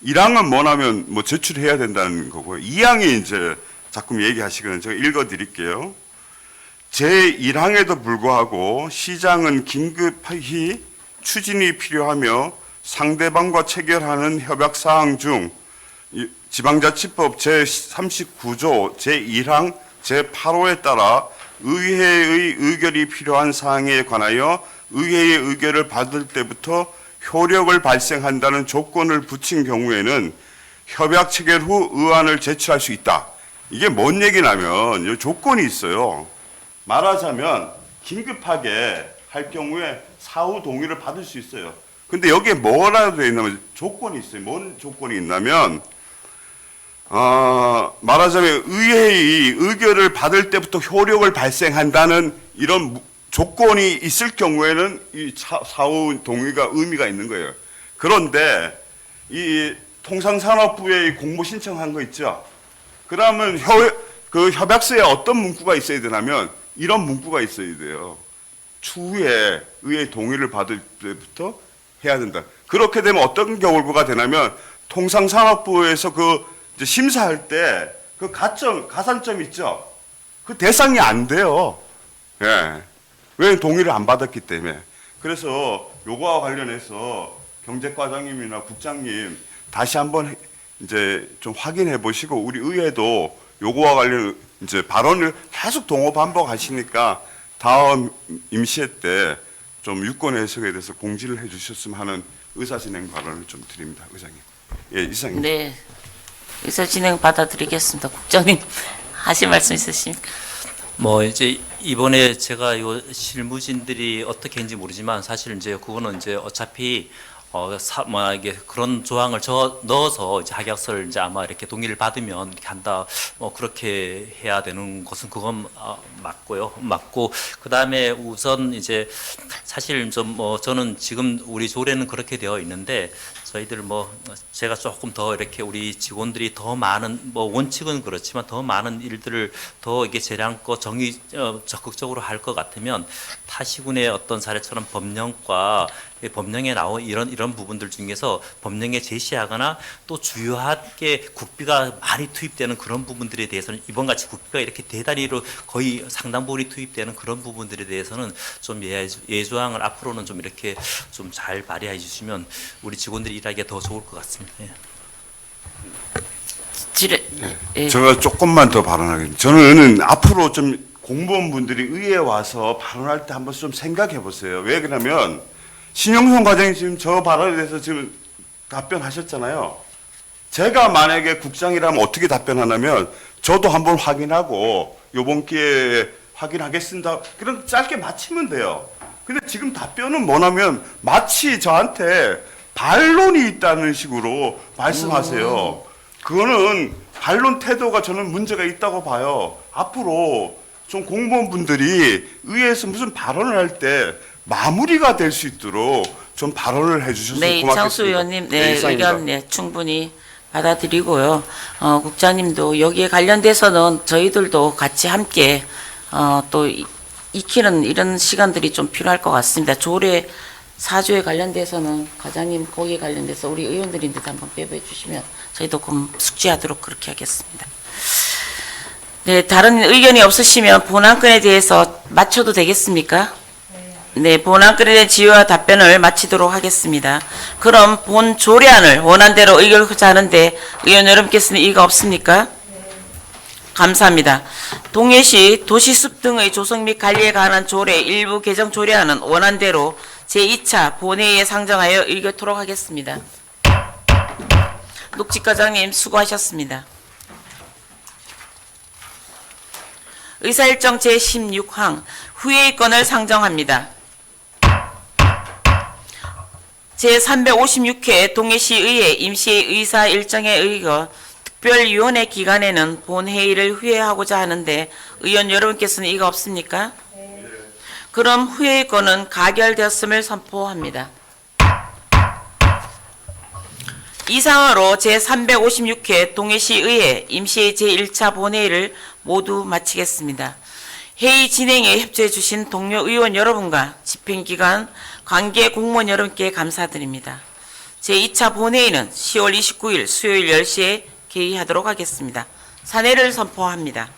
1항은 뭐냐면 뭐 제출해야 된다는 거고요. 2항이 이제 자꾸 얘기하시거든요. 제가 읽어 드릴게요. 제1항에도 불구하고 시장은 긴급히 추진이 필요하며 상대방과 체결하는 협약 사항 중 지방자치법 제39조 제1항 제8호에 따라 의회의 의결이 필요한 사항에 관하여 의회의 의결을 받을 때부터 효력을 발생한다는 조건을 붙인 경우에는 협약 체결 후 의안을 제출할 수 있다. 이게 뭔 얘기냐면 이 조건이 있어요. 말하자면 긴급하게 할 경우에 사후 동의를 받을 수 있어요. 근데 여기에 뭐라고 되어 있냐면 조건이 있어요. 뭔 조건이 있냐면 말하자면 의회의 의결을 받을 때부터 효력을 발생한다는 이런 조건이 있을 경우에는 이 사후 동의가 의미가 있는 거예요. 그런데 이 통상산업부에 공모 신청한 거 있죠. 그러면 그 협약서에 어떤 문구가 있어야 되냐면 이런 문구가 있어야 돼요. 추후에 의회 동의를 받을 때부터 해야 된다. 그렇게 되면 어떤 결과가 되냐면 통상산업부에서 그 이제 심사할 때 그 가산점 있죠. 그 대상이 안 돼요. 예. 왜 동의를 안 받았기 때문에. 그래서 요거와 관련해서 경제과장님이나 국장님 다시 한번 이제 좀 확인해 보시고 우리 의회도 요거와 관련 이제 발언을 계속 동호 반복하시니까 다음 임시회 때 좀 유권 해석에 대해서 공지를 해 주셨으면 하는 의사진행 발언을 좀 드립니다. 의장님. 예, 이상입니다. 네. 의사진행 받아드리겠습니다. 국장님 하실 말씀 있으십니까? 뭐 이제 이번에 제가 요 실무진들이 어떻게 했는지 모르지만 사실 이제 그거는 이제 어차피 이게 그런 조항을 넣어서 이제 합약서를 이제 아마 이렇게 동의를 받으면 이렇게 한다. 그렇게 해야 되는 것은 그건 맞고요. 맞고 그 다음에 우선 이제 사실 좀 저는 지금 우리 조례는 그렇게 되어 있는데 저희들 제가 조금 더 이렇게 우리 직원들이 더 많은 원칙은 그렇지만 더 많은 일들을 더 이게 재량껏 적극적으로 할 것 같으면 타시군의 어떤 사례처럼 법령과 법령에 나온 이런 부분들 중에서 법령에 제시하거나 또 주요하게 국비가 많이 투입되는 그런 부분들에 대해서는 이번같이 국비가 이렇게 대단위로 거의 상당 부분이 투입되는 그런 부분들에 대해서는 좀 예조항을 앞으로는 좀 이렇게 좀 잘 발의해 주시면 우리 직원들이 일하기가 더 좋을 것 같습니다. 예. 제가 조금만 더 발언하겠습니다. 저는 앞으로 좀 공무원분들이 의회에 와서 발언할 때 한번 좀 생각해 보세요. 왜 그러냐면 신영선 과장님 지금 저 발언에 대해서 지금 답변하셨잖아요. 제가 만약에 국장이라면 어떻게 답변하냐면 저도 한번 확인하고 요번 기회에 확인하겠습니다. 그럼 짧게 마치면 돼요. 근데 지금 답변은 뭐냐면 마치 저한테 반론이 있다는 식으로 말씀하세요. 그거는 반론 태도가 저는 문제가 있다고 봐요. 앞으로 좀 공무원분들이 의회에서 무슨 발언을 할 때 마무리가 될 수 있도록 좀 발언을 해주셨으면 네, 고맙겠습니다. 이창수 의원님, 네, 이상입니다. 의견 충분히 받아들이고요. 국장님도 여기에 관련돼서는 저희들도 같이 함께 또 익히는 이런 시간들이 좀 필요할 것 같습니다. 조례 4조에 관련돼서는 과장님 거기에 관련돼서 우리 의원들인데 한번 빼보해 주시면 저희도 그럼 숙지하도록 그렇게 하겠습니다. 네, 다른 의견이 없으시면 본안건에 대해서 마쳐도 되겠습니까? 네, 본안건에 대한 지효와 답변을 마치도록 하겠습니다. 그럼 본 조례안을 원안대로 의결하고자 하는데 의원 여러분께서는 이의가 없습니까? 감사합니다. 동해시 도시숲 등의 조성 및 관리에 관한 조례 일부 개정 조례안은 원안대로 제2차 본회의에 상정하여 의결토록 하겠습니다. 녹지과장님 수고하셨습니다. 의사일정 제16항 후회의건을 상정합니다. 제356회 동해시의회 임시회 의사일정에 의거 특별위원회 기간에는 본회의를 후회하고자 하는데 의원 여러분께서는 이거 없습니까? 그럼 후회의건은 가결되었음을 선포합니다. 이상으로 제356회 동해시의회 임시회 제1차 본회의를 모두 마치겠습니다. 회의 진행에 협조해 주신 동료 의원 여러분과 집행기관 관계 공무원 여러분께 감사드립니다. 제2차 본회의는 10월 29일 수요일 10시에 개의하도록 하겠습니다. 사내를 선포합니다.